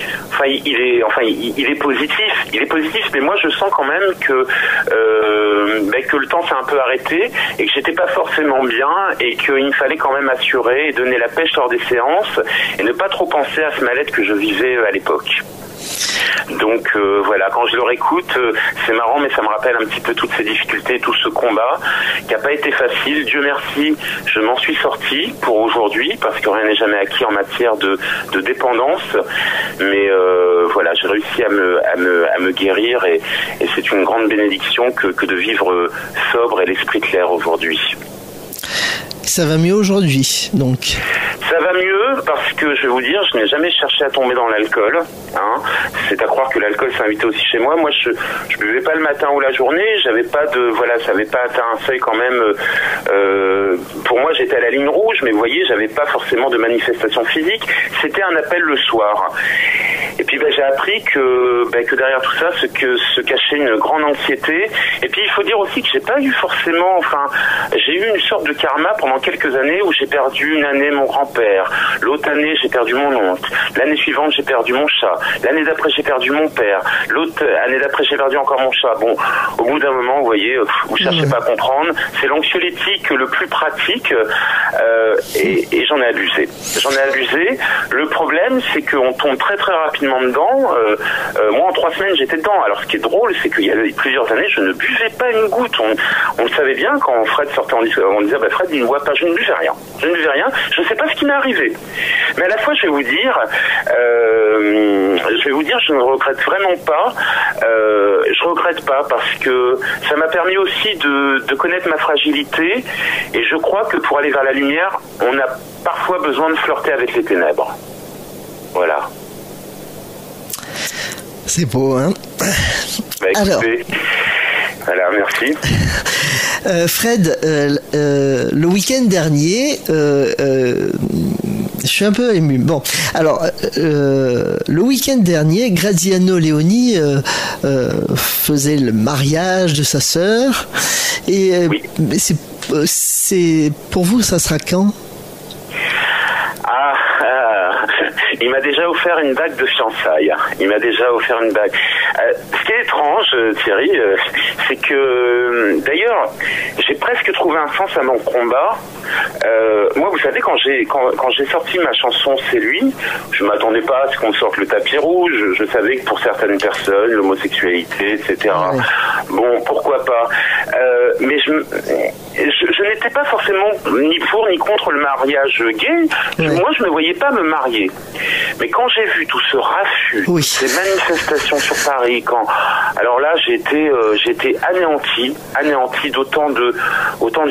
[SPEAKER 6] il est positif. Il est positif, mais moi je sens quand même que le temps s'est un peu arrêté et que j'étais pas forcément bien et qu'il me fallait quand même assurer et donner la pêche lors des séances et ne pas trop penser à ce mal-être que je vivais à l'époque. Donc voilà, quand je le réécoute, c'est marrant, mais ça me rappelle un petit peu toutes ces difficultés, tout ce combat qui n'a pas été facile. Dieu merci, je m'en suis sorti pour aujourd'hui, parce que rien n'est jamais acquis en matière de dépendance. Mais voilà, j'ai réussi à me guérir et c'est une grande bénédiction que de vivre sobre et l'esprit clair aujourd'hui.
[SPEAKER 5] Ça va mieux aujourd'hui, donc.
[SPEAKER 6] Ça va mieux parce que, je vais vous dire, je n'ai jamais cherché à tomber dans l'alcool. C'est à croire que l'alcool s'est invité aussi chez moi. Moi, je buvais pas le matin ou la journée. J'avais pas ça avait pas atteint un seuil quand même. Pour moi, j'étais à la ligne rouge, mais vous voyez, j'avais pas forcément de manifestation physique. C'était un appel le soir. Et puis j'ai appris que derrière tout ça se cachait une grande anxiété. Et puis il faut dire aussi que j'ai pas eu forcément, j'ai eu une sorte de karma pendant quelques années où j'ai perdu une année mon grand-père, l'autre année j'ai perdu mon oncle, l'année suivante j'ai perdu mon chat, l'année d'après j'ai perdu mon père, l'autre année d'après j'ai perdu encore mon chat. Bon, au bout d'un moment, vous voyez, vous cherchez pas à comprendre, c'est l'anxiolytique le plus pratique et j'en ai abusé. Le problème, c'est qu'on tombe très très rapidement dedans. Moi, en 3 semaines, j'étais dedans. Alors, ce qui est drôle, c'est qu'il y a plusieurs années, je ne buvais pas une goutte. On le savait bien quand Fred sortait on disait, Fred, il ne boit pas, je ne buvais rien. Je ne sais pas ce qui m'est arrivé. Mais à la fois, je vais vous dire, je ne regrette vraiment pas. Je regrette pas parce que ça m'a permis aussi de connaître ma fragilité. Et je crois que pour aller vers la lumière, on a parfois besoin de flirter avec les ténèbres. Voilà.
[SPEAKER 5] C'est beau, hein?
[SPEAKER 6] Écoutez, alors, voilà, merci.
[SPEAKER 5] Fred, le week-end dernier, je suis un peu ému. Bon, alors, le week-end dernier, Graziano Leoni faisait le mariage de sa sœur. Et
[SPEAKER 6] oui.
[SPEAKER 5] C'est pour vous, ça sera quand?
[SPEAKER 6] Il m'a déjà offert une bague de fiançailles. Ce qui est étrange, Thierry, c'est que, d'ailleurs, j'ai presque trouvé un sens à mon combat. Moi, vous savez, quand j'ai sorti ma chanson C'est lui, je m'attendais pas à ce qu'on sorte le tapis rouge. Je savais que pour certaines personnes, l'homosexualité, etc. Ouais. Bon, pourquoi pas. Mais je n'étais pas forcément ni pour ni contre le mariage gay. Ouais. Moi, je ne me voyais pas me marier. Mais quand j'ai vu tout ce raffut, ces manifestations sur Paris, alors là, j'ai été anéanti d'autant de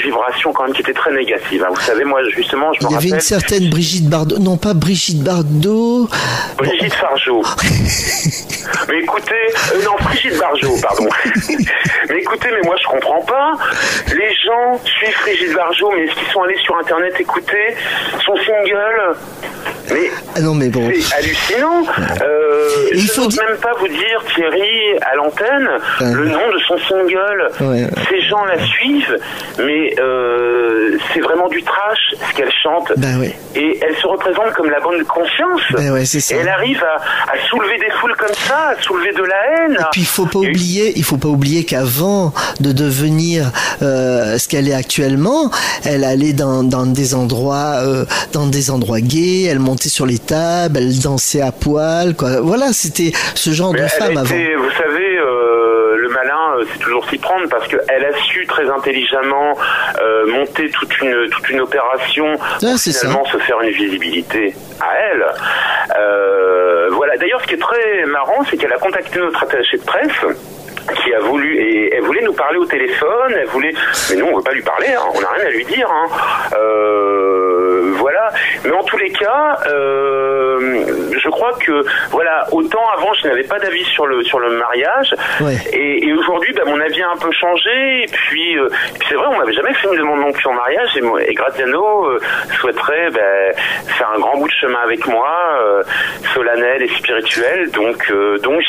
[SPEAKER 6] vibrations quand même qui étaient très négatives. Vous savez, moi, justement, je me rappelle...
[SPEAKER 5] Il y avait une certaine Brigitte Bardot, non pas Brigitte Bardot...
[SPEAKER 6] Brigitte Fargeau. Mais écoutez, non, Brigitte Bardot, pardon. Mais écoutez, moi, je comprends pas. Les gens suivent Brigitte Bardot, mais est-ce qu'ils sont allés sur Internet écouter son single? Mais,
[SPEAKER 5] non, mais bon.
[SPEAKER 6] C'est hallucinant. Je n'ose même pas vous dire, Thierry, à l'antenne, le nom de son single. Ouais. Ces gens la suivent, mais c'est vraiment du trash, ce qu'elle chante.
[SPEAKER 5] Oui.
[SPEAKER 6] Et elle se représente comme la bonne conscience.
[SPEAKER 5] Ouais, c'est ça.
[SPEAKER 6] Et elle arrive à soulever des foules comme ça, à soulever de la haine.
[SPEAKER 5] Et puis, il faut pas oublier qu'avant de devenir ce qu'elle est actuellement, elle allait dans des endroits gays, elle montait sur les tables, elle dansait à poil, quoi. Voilà, c'était ce genre de femme avant.
[SPEAKER 6] Vous savez, le malin, c'est toujours s'y prendre parce qu'elle a su très intelligemment monter toute une opération pour finalement se faire une visibilité à elle. Voilà. D'ailleurs, ce qui est très marrant, c'est qu'elle a contacté notre attaché de presse qui a voulu, et elle voulait nous parler au téléphone, mais nous on veut pas lui parler, on n'a rien à lui dire, voilà. Mais en tous les cas, je crois que, voilà, autant avant je n'avais pas d'avis sur le mariage, et aujourd'hui, mon avis a un peu changé, et puis c'est vrai, on m'avait jamais fait une demande non plus en mariage, et Graziano souhaiterait faire un grand bout de chemin avec moi, solennel et spirituel, donc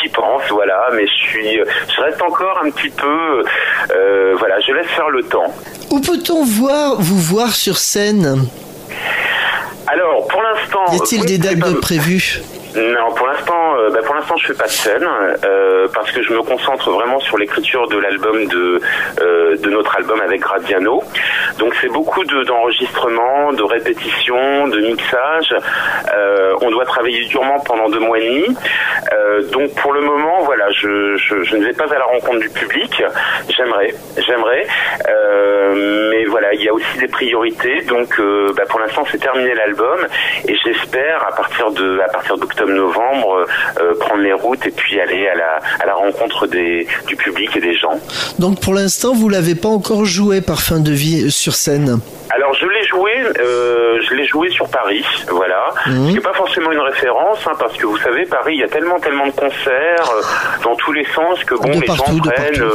[SPEAKER 6] j'y pense, voilà, mais je reste encore un petit peu, voilà, je laisse faire le temps.
[SPEAKER 5] Où peut-on vous voir sur scène?
[SPEAKER 6] Alors, pour l'instant...
[SPEAKER 5] Y a-t-il des dates de prévues?
[SPEAKER 6] Non, pour l'instant, je fais pas de scène parce que je me concentre vraiment sur l'écriture de l'album de notre album avec Graziano. Donc c'est beaucoup d'enregistrements, de répétitions, de mixage. On doit travailler durement pendant 2 mois et demi. Donc pour le moment, voilà, je ne vais pas à la rencontre du public. J'aimerais. Mais voilà, il y a aussi des priorités. Donc pour l'instant, c'est terminé l'album et j'espère à partir d'octobre-novembre prendre les routes et puis aller à la rencontre du public et des gens.
[SPEAKER 5] Donc pour l'instant, vous l'avez pas encore joué Parfum de vie sur scène?
[SPEAKER 6] Alors je l'ai joué sur Paris, voilà. Ce qui n'est pas forcément une référence, parce que vous savez, Paris, il y a tellement de concerts dans tous les sens que les gens prennent.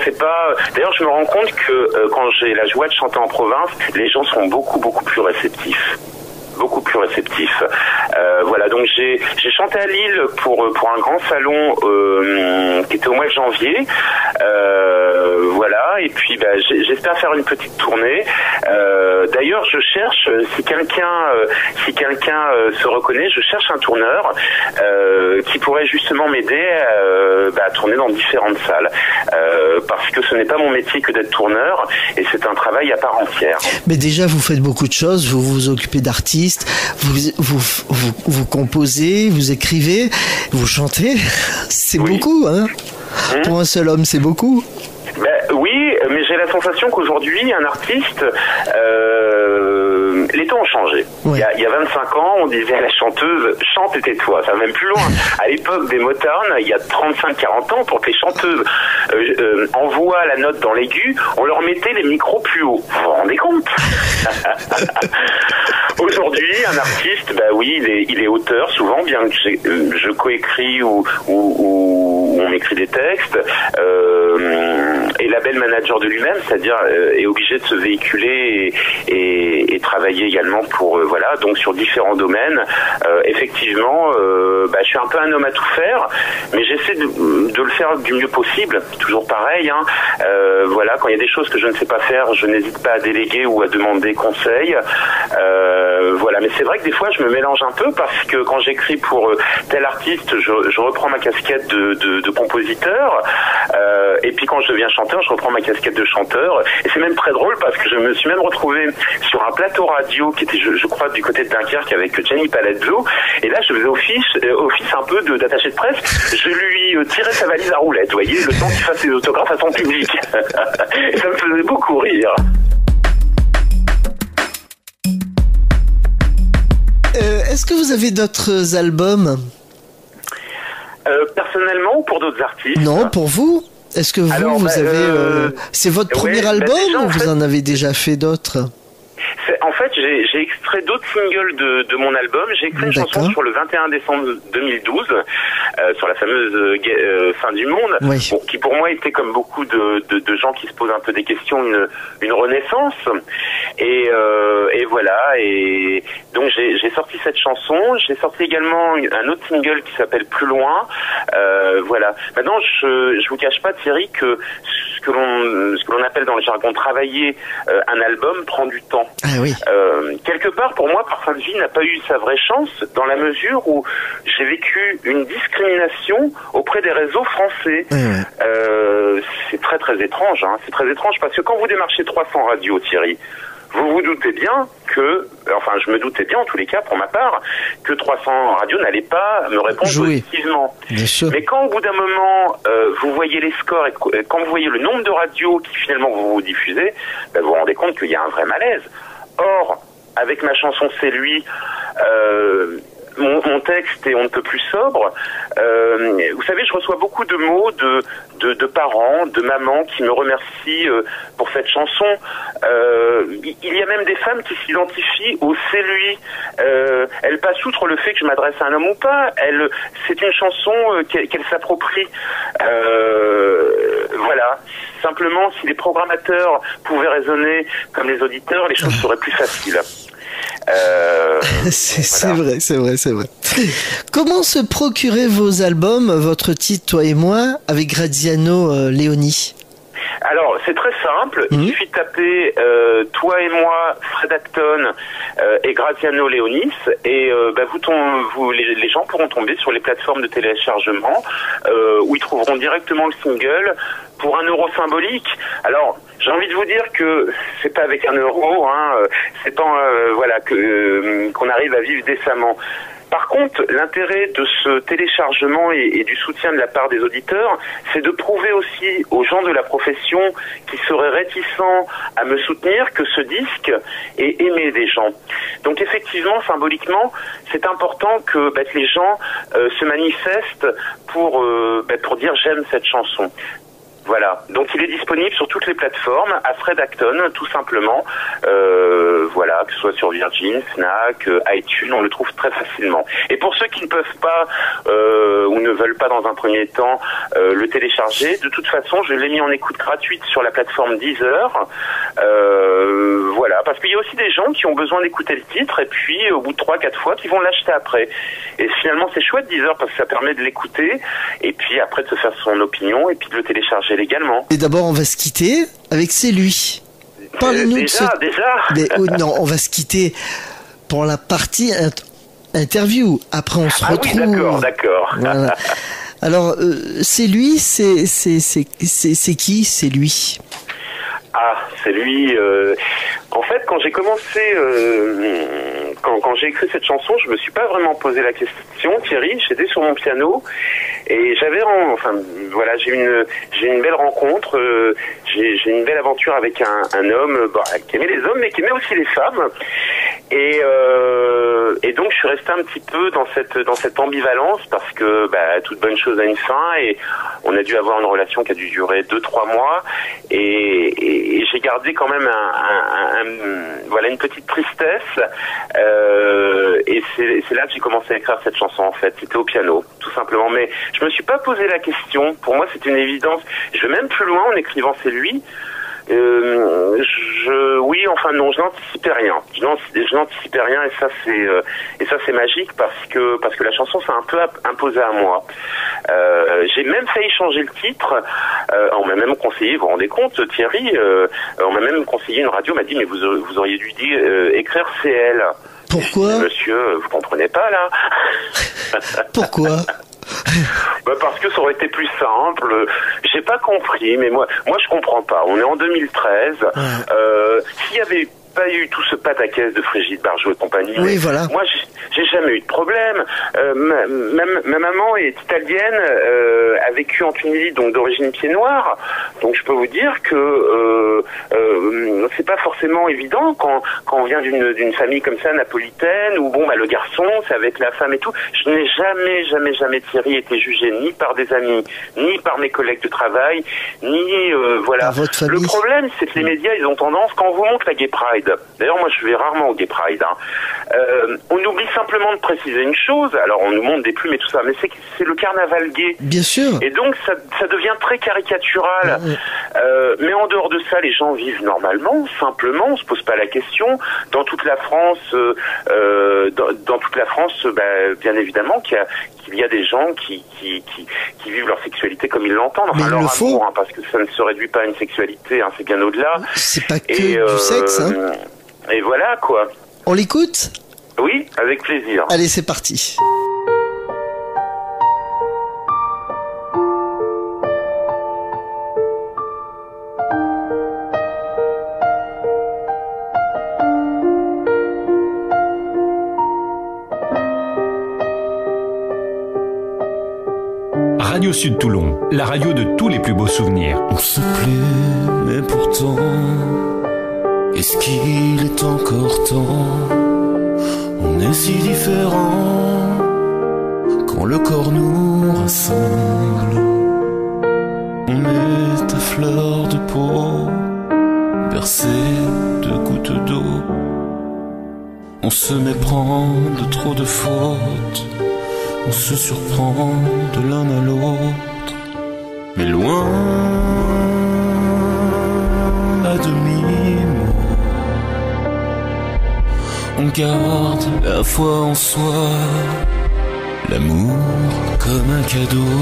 [SPEAKER 6] C'est pas. D'ailleurs, je me rends compte que quand j'ai la joie de chanter en province, les gens sont beaucoup plus réceptifs. Voilà, donc j'ai chanté à Lille pour un grand salon qui était au mois de janvier. Voilà, et puis j'espère faire une petite tournée. D'ailleurs, je cherche, si quelqu'un se reconnaît, je cherche un tourneur qui pourrait justement m'aider à tourner dans différentes salles. Parce que ce n'est pas mon métier que d'être tourneur, et c'est un travail à part entière.
[SPEAKER 5] Mais déjà, vous faites beaucoup de choses, vous vous occupez d'artistes, vous composez, vous écrivez, vous chantez. C'est beaucoup, hein. Pour un seul homme, c'est beaucoup.
[SPEAKER 6] Oui, mais j'ai la sensation qu'aujourd'hui, un artiste, les temps ont changé. Ouais. Il y a 25 ans, on disait à la chanteuse, chante et tais-toi. Ça va même plus loin. À l'époque des Motown, il y a 35-40 ans, pour que les chanteuses envoient la note dans l'aigu, on leur mettait les micros plus haut. Vous vous rendez compte? Aujourd'hui, un artiste, oui, il est auteur souvent, bien que je coécris ou on m'écrit des textes, et label manager de lui-même, c'est-à-dire est obligé de se véhiculer et travailler également pour voilà, donc sur différents domaines. Effectivement, je suis un peu un homme à tout faire, mais j'essaie de le faire du mieux possible. Toujours pareil, hein. Voilà, quand il y a des choses que je ne sais pas faire, je n'hésite pas à déléguer ou à demander conseil. Voilà, mais c'est vrai que des fois je me mélange un peu parce que quand j'écris pour tel artiste, je reprends ma casquette de compositeur, et puis quand je deviens chanteur, je reprends ma casquette de chanteur, et c'est même très drôle parce que je me suis même retrouvé sur un plateau radio qui était, je crois, du côté de Dunkerque avec Jenny Palazzo, et là je faisais office un peu d'attaché de presse. Je lui tirais sa valise à roulettes, vous voyez, le temps qu'il fasse ses autographes à son public. Et ça me faisait beaucoup rire.
[SPEAKER 5] Est-ce que vous avez d'autres albums?
[SPEAKER 6] Personnellement ou pour d'autres artistes?
[SPEAKER 5] Non, pour vous. Est-ce que vous avez... c'est votre premier album ou vous en avez déjà fait d'autres?
[SPEAKER 6] En fait, j'ai extrait d'autres singles de mon album. J'ai écrit une chanson sur le 21 décembre 2012, sur la fameuse fin du monde, qui pour moi était, comme beaucoup de gens qui se posent un peu des questions, une renaissance. Et voilà. Et donc j'ai sorti cette chanson. J'ai sorti également un autre single qui s'appelle Plus loin. Voilà. Maintenant, je vous cache pas, Thierry, que ce que l'on appelle dans le jargon travailler un album prend du temps.
[SPEAKER 5] Ah oui.
[SPEAKER 6] Quelque part, pour moi, Parfum de vie n'a pas eu sa vraie chance dans la mesure où j'ai vécu une discrimination auprès des réseaux français. C'est très très étrange, hein. C'est très étrange parce que quand vous démarchez 300 radios, Thierry, vous vous doutez bien que, enfin je me doutais bien en tous les cas pour ma part, que 300 radios n'allaient pas me répondre positivement.
[SPEAKER 5] Bien sûr.
[SPEAKER 6] Mais quand au bout d'un moment vous voyez les scores et quand vous voyez le nombre de radios qui finalement vous diffusez, vous vous rendez compte qu'il y a un vrai malaise. Or, avec ma chanson C'est lui, mon texte est on ne peut plus sobre. Vous savez, je reçois beaucoup de mots de parents, de mamans qui me remercient pour cette chanson. Il y a même des femmes qui s'identifient au C'est lui. Elles passent outre le fait que je m'adresse à un homme ou pas. C'est une chanson qu'elles s'approprient. Voilà. Simplement, si les programmateurs pouvaient raisonner comme les auditeurs, les choses seraient plus faciles.
[SPEAKER 5] C'est vrai. Comment se procurer vos albums, votre titre Toi et moi, avec Graziano Leoni?
[SPEAKER 6] Alors, c'est très simple. Il suffit de taper Toi et moi, Fred Acton et Graziano Leonis, et les gens pourront tomber sur les plateformes de téléchargement où ils trouveront directement le single pour 1 euro symbolique. Alors, j'ai envie de vous dire que c'est pas avec 1 euro, hein, c'est pas qu'on arrive à vivre décemment. Par contre, l'intérêt de ce téléchargement et du soutien de la part des auditeurs, c'est de prouver aussi aux gens de la profession qui seraient réticents à me soutenir que ce disque est aimé des gens. Donc effectivement, symboliquement, c'est important que les gens se manifestent pour dire j'aime cette chanson. Voilà, donc il est disponible sur toutes les plateformes, à Fred Acton, tout simplement. Voilà, que ce soit sur Virgin, Fnac, iTunes, on le trouve très facilement. Et pour ceux qui ne peuvent pas ou ne veulent pas dans un premier temps le télécharger, de toute façon, je l'ai mis en écoute gratuite sur la plateforme Deezer. Voilà, parce qu'il y a aussi des gens qui ont besoin d'écouter le titre et puis au bout de 3-4 fois, qui vont l'acheter après. Et finalement, c'est chouette Deezer parce que ça permet de l'écouter et puis après de se faire son opinion et puis de le télécharger légalement.
[SPEAKER 5] Et d'abord, on va se quitter avec C'est lui. Parlez-nous
[SPEAKER 6] déjà.
[SPEAKER 5] Mais, non, on va se quitter pour la partie interview. Après, on se retrouve.
[SPEAKER 6] Oui, d'accord.
[SPEAKER 5] Voilà. Alors, C'est lui, c'est qui, c'est lui?
[SPEAKER 6] Ah, c'est lui. En fait, quand j'ai commencé, quand j'ai écrit cette chanson, je me suis pas vraiment posé la question, Thierry. J'étais sur mon piano et voilà, j'ai une belle rencontre. J'ai une belle aventure avec un homme qui aimait les hommes, mais qui aimait aussi les femmes. Et donc, je suis resté un petit peu dans cette ambivalence parce que toute bonne chose a une fin et on a dû avoir une relation qui a dû durer 2-3 mois et j'ai gardé quand même une petite tristesse et c'est là que j'ai commencé à écrire cette chanson en fait. C'était au piano, tout simplement. Mais je me suis pas posé la question. Pour moi, c'était une évidence. Je vais même plus loin en écrivant C'est lui. Je n'anticipais rien. Je n'anticipais rien et ça c'est magique parce que la chanson s'est un peu imposée à moi. J'ai même failli changer le titre. On m'a même conseillé, vous vous rendez compte, Thierry, on m'a même conseillé, une radio m'a dit mais vous auriez dû écrire CL.
[SPEAKER 5] Pourquoi?
[SPEAKER 6] Monsieur, vous comprenez pas là?
[SPEAKER 5] Pourquoi?
[SPEAKER 6] Parce que ça aurait été plus simple. J'ai pas compris, mais moi je comprends pas. On est en 2013. S'il y avait pas eu tout ce pataquès de Brigitte Bardot et compagnie,
[SPEAKER 5] oui, voilà.
[SPEAKER 6] Moi j'ai jamais eu de problème. Ma maman est italienne, a vécu en Tunisie, donc d'origine pied noir. Donc je peux vous dire que c'est pas forcément évident quand on vient d'une famille comme ça napolitaine où le garçon c'est avec la femme et tout. Je n'ai jamais Thierry été jugé ni par des amis, ni par mes collègues de travail, ni voilà.
[SPEAKER 5] Par votre famille.
[SPEAKER 6] Le problème c'est que les médias ils ont tendance, quand on vous montre la Gay Pride, d'ailleurs moi je vais rarement au Gay Pride, on oublie simplement de préciser une chose. Alors on nous montre des plumes et tout ça, mais c'est le carnaval gay.
[SPEAKER 5] Bien sûr.
[SPEAKER 6] Et donc ça devient très caricatural. Mais en dehors de ça, les gens vivent normalement, simplement, on se pose pas la question. Dans toute la France, bien évidemment qu'il y a des gens qui vivent leur sexualité comme ils l'entendent. Enfin, leur amour, parce que ça ne se réduit pas à une sexualité, c'est bien au-delà.
[SPEAKER 5] C'est pas que du sexe.
[SPEAKER 6] Et voilà quoi.
[SPEAKER 5] On l'écoute ?
[SPEAKER 6] Oui, avec plaisir.
[SPEAKER 5] Allez, c'est parti.
[SPEAKER 1] Radio Sud Toulon, la radio de tous les plus beaux souvenirs.
[SPEAKER 2] On se plaît, mais pourtant, est-ce qu'il est encore temps? On est si différents quand le corps nous rassemble. On est à fleur de peau, bercé de gouttes d'eau. On se méprend de trop de fautes. On se surprend de l'un à l'autre, mais loin à demi-mot. On garde la foi en soi, l'amour comme un cadeau.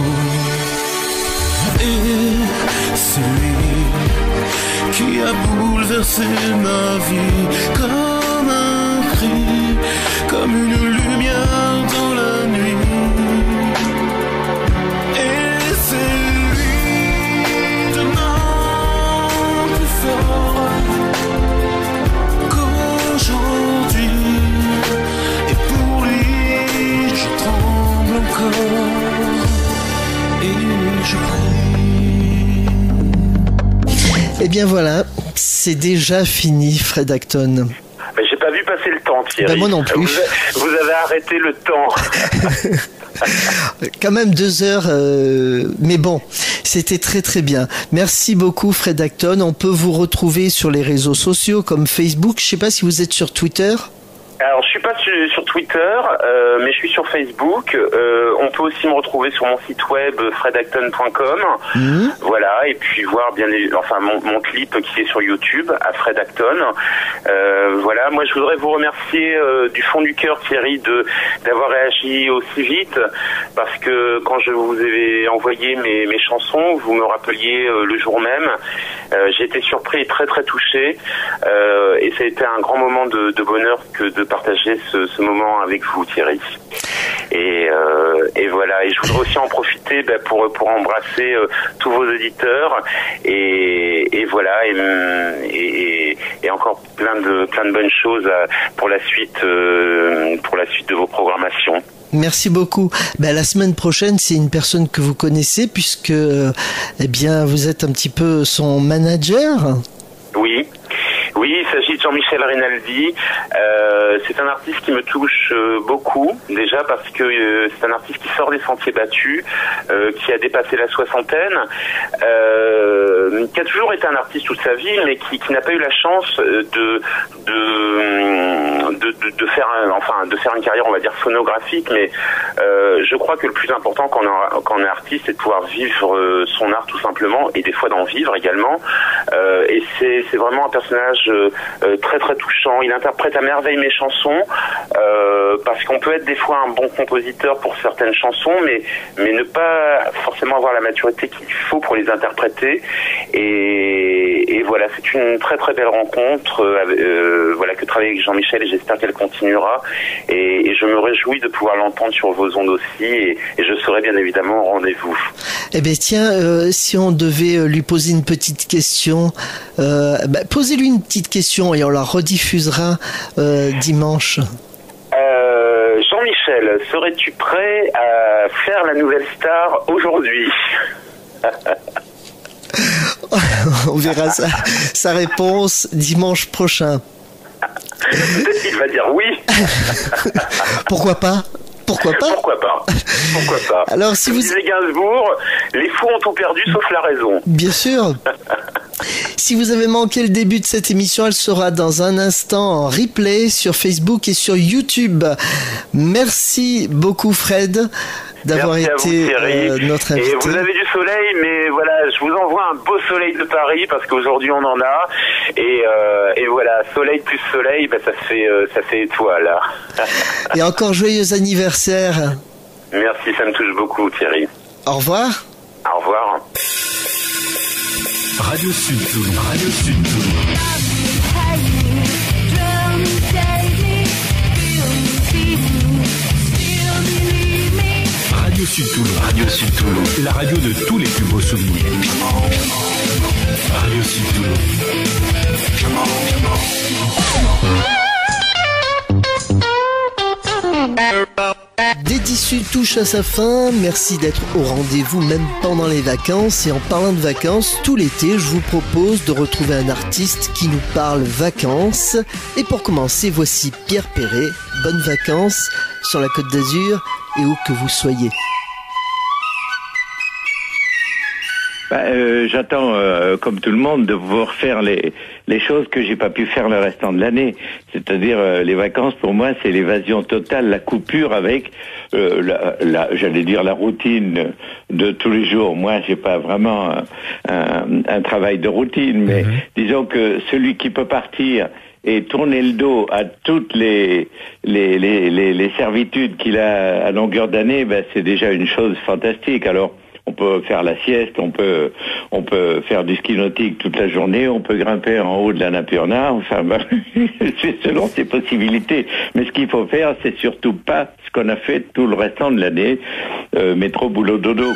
[SPEAKER 2] Et c'est lui qui a bouleversé ma vie comme un cri, comme une lumière dans la nuit. Et c'est lui demain plus fort qu'aujourd'hui. Et pour lui je tremble encore et je prie.
[SPEAKER 5] Eh bien voilà, c'est déjà fini, Fred Acton.
[SPEAKER 6] pas vu passer le temps, Thierry.
[SPEAKER 5] Ben, moi non plus.
[SPEAKER 6] Vous avez arrêté le temps.
[SPEAKER 5] Quand même 2 heures, mais bon, c'était très très bien. Merci beaucoup Fred Acton. On peut vous retrouver sur les réseaux sociaux comme Facebook. Je sais pas si vous êtes sur Twitter.
[SPEAKER 6] Alors, je suis pas sur Twitter, mais je suis sur Facebook. On peut aussi me retrouver sur mon site web fredacton.com. Voilà, et puis voir mon clip qui est sur YouTube à Fred Acton. Voilà, moi je voudrais vous remercier du fond du cœur, Thierry, d'avoir réagi aussi vite, parce que quand je vous ai envoyé mes chansons, vous me rappeliez le jour même. J'ai été surpris et très très touché, et ça a été un grand moment de bonheur que de partager ce moment avec vous, Thierry. Et voilà, et je voudrais aussi en profiter pour embrasser tous vos auditeurs et voilà, et encore plein de bonnes choses pour la suite de vos programmations.
[SPEAKER 5] Merci beaucoup. La semaine prochaine, c'est une personne que vous connaissez puisque vous êtes un petit peu son manager.
[SPEAKER 6] Oui, il s'agit de Jean-Michel Rinaldi. C'est un artiste qui me touche beaucoup, déjà parce que c'est un artiste qui sort des sentiers battus, qui a dépassé la soixantaine, qui a toujours été un artiste toute sa vie, mais qui n'a pas eu la chance de faire une carrière, on va dire, phonographique, mais je crois que le plus important quand on est artiste, c'est de pouvoir vivre son art tout simplement, et des fois d'en vivre également. Et c'est vraiment un personnage très très touchant. Il interprète à merveille mes chansons, parce qu'on peut être des fois un bon compositeur pour certaines chansons, mais ne pas forcément avoir la maturité qu'il faut pour les interpréter. Et voilà, c'est une très très belle rencontre que travailler avec Jean-Michel, et j'espère qu'elle continuera. Et je me réjouis de pouvoir l'entendre sur vos ondes aussi, et je serai bien évidemment au rendez-vous.
[SPEAKER 5] Eh bien tiens, si on devait lui poser une petite question, posez-lui une petite question et on la rediffusera dimanche.
[SPEAKER 6] Jean-Michel, serais-tu prêt à faire la nouvelle star aujourd'hui?
[SPEAKER 5] On verra sa réponse dimanche prochain.
[SPEAKER 6] Peut-être qu'il va dire oui.
[SPEAKER 5] Pourquoi pas? Pourquoi pas? Alors, si vous
[SPEAKER 6] disait Gainsbourg, les fous ont tout perdu sauf la raison.
[SPEAKER 5] Bien sûr. Si vous avez manqué le début de cette émission, elle sera dans un instant en replay sur Facebook et sur YouTube. Merci beaucoup Fred d'avoir été notre invité.
[SPEAKER 6] Et vous avez du soleil, mais voilà, je vous envoie un beau soleil de Paris parce qu'aujourd'hui on en a. Et voilà, soleil plus soleil, ça fait étoile.
[SPEAKER 5] Et encore joyeux anniversaire.
[SPEAKER 6] Merci, ça me touche beaucoup, Thierry.
[SPEAKER 5] Au revoir.
[SPEAKER 6] Au revoir.
[SPEAKER 1] Radio Sud Toulon. Radio Sud Toulon. Radio Sud Toulon. Radio Sud Toulon. La radio de tous les plus beaux souvenirs. Radio Sud Toulon.
[SPEAKER 5] Dédissu touche à sa fin. Merci d'être au rendez-vous même pendant les vacances. Et en parlant de vacances, tout l'été, je vous propose de retrouver un artiste qui nous parle vacances. Et pour commencer, voici Pierre Perret. Bonnes vacances sur la Côte d'Azur et où que vous soyez.
[SPEAKER 9] J'attends, comme tout le monde, de pouvoir faire les choses que j'ai pas pu faire le restant de l'année. C'est-à-dire, les vacances, pour moi, c'est l'évasion totale, la coupure avec, j'allais dire, la routine de tous les jours. Moi, j'ai pas vraiment un travail de routine, mais disons que celui qui peut partir et tourner le dos à toutes les servitudes qu'il a à longueur d'année, c'est déjà une chose fantastique. Alors, on peut faire la sieste, on peut faire du ski nautique toute la journée, on peut grimper en haut de la Napurna, c'est selon ses possibilités. Mais ce qu'il faut faire, c'est surtout pas ce qu'on a fait tout le restant de l'année, métro, boulot, dodo.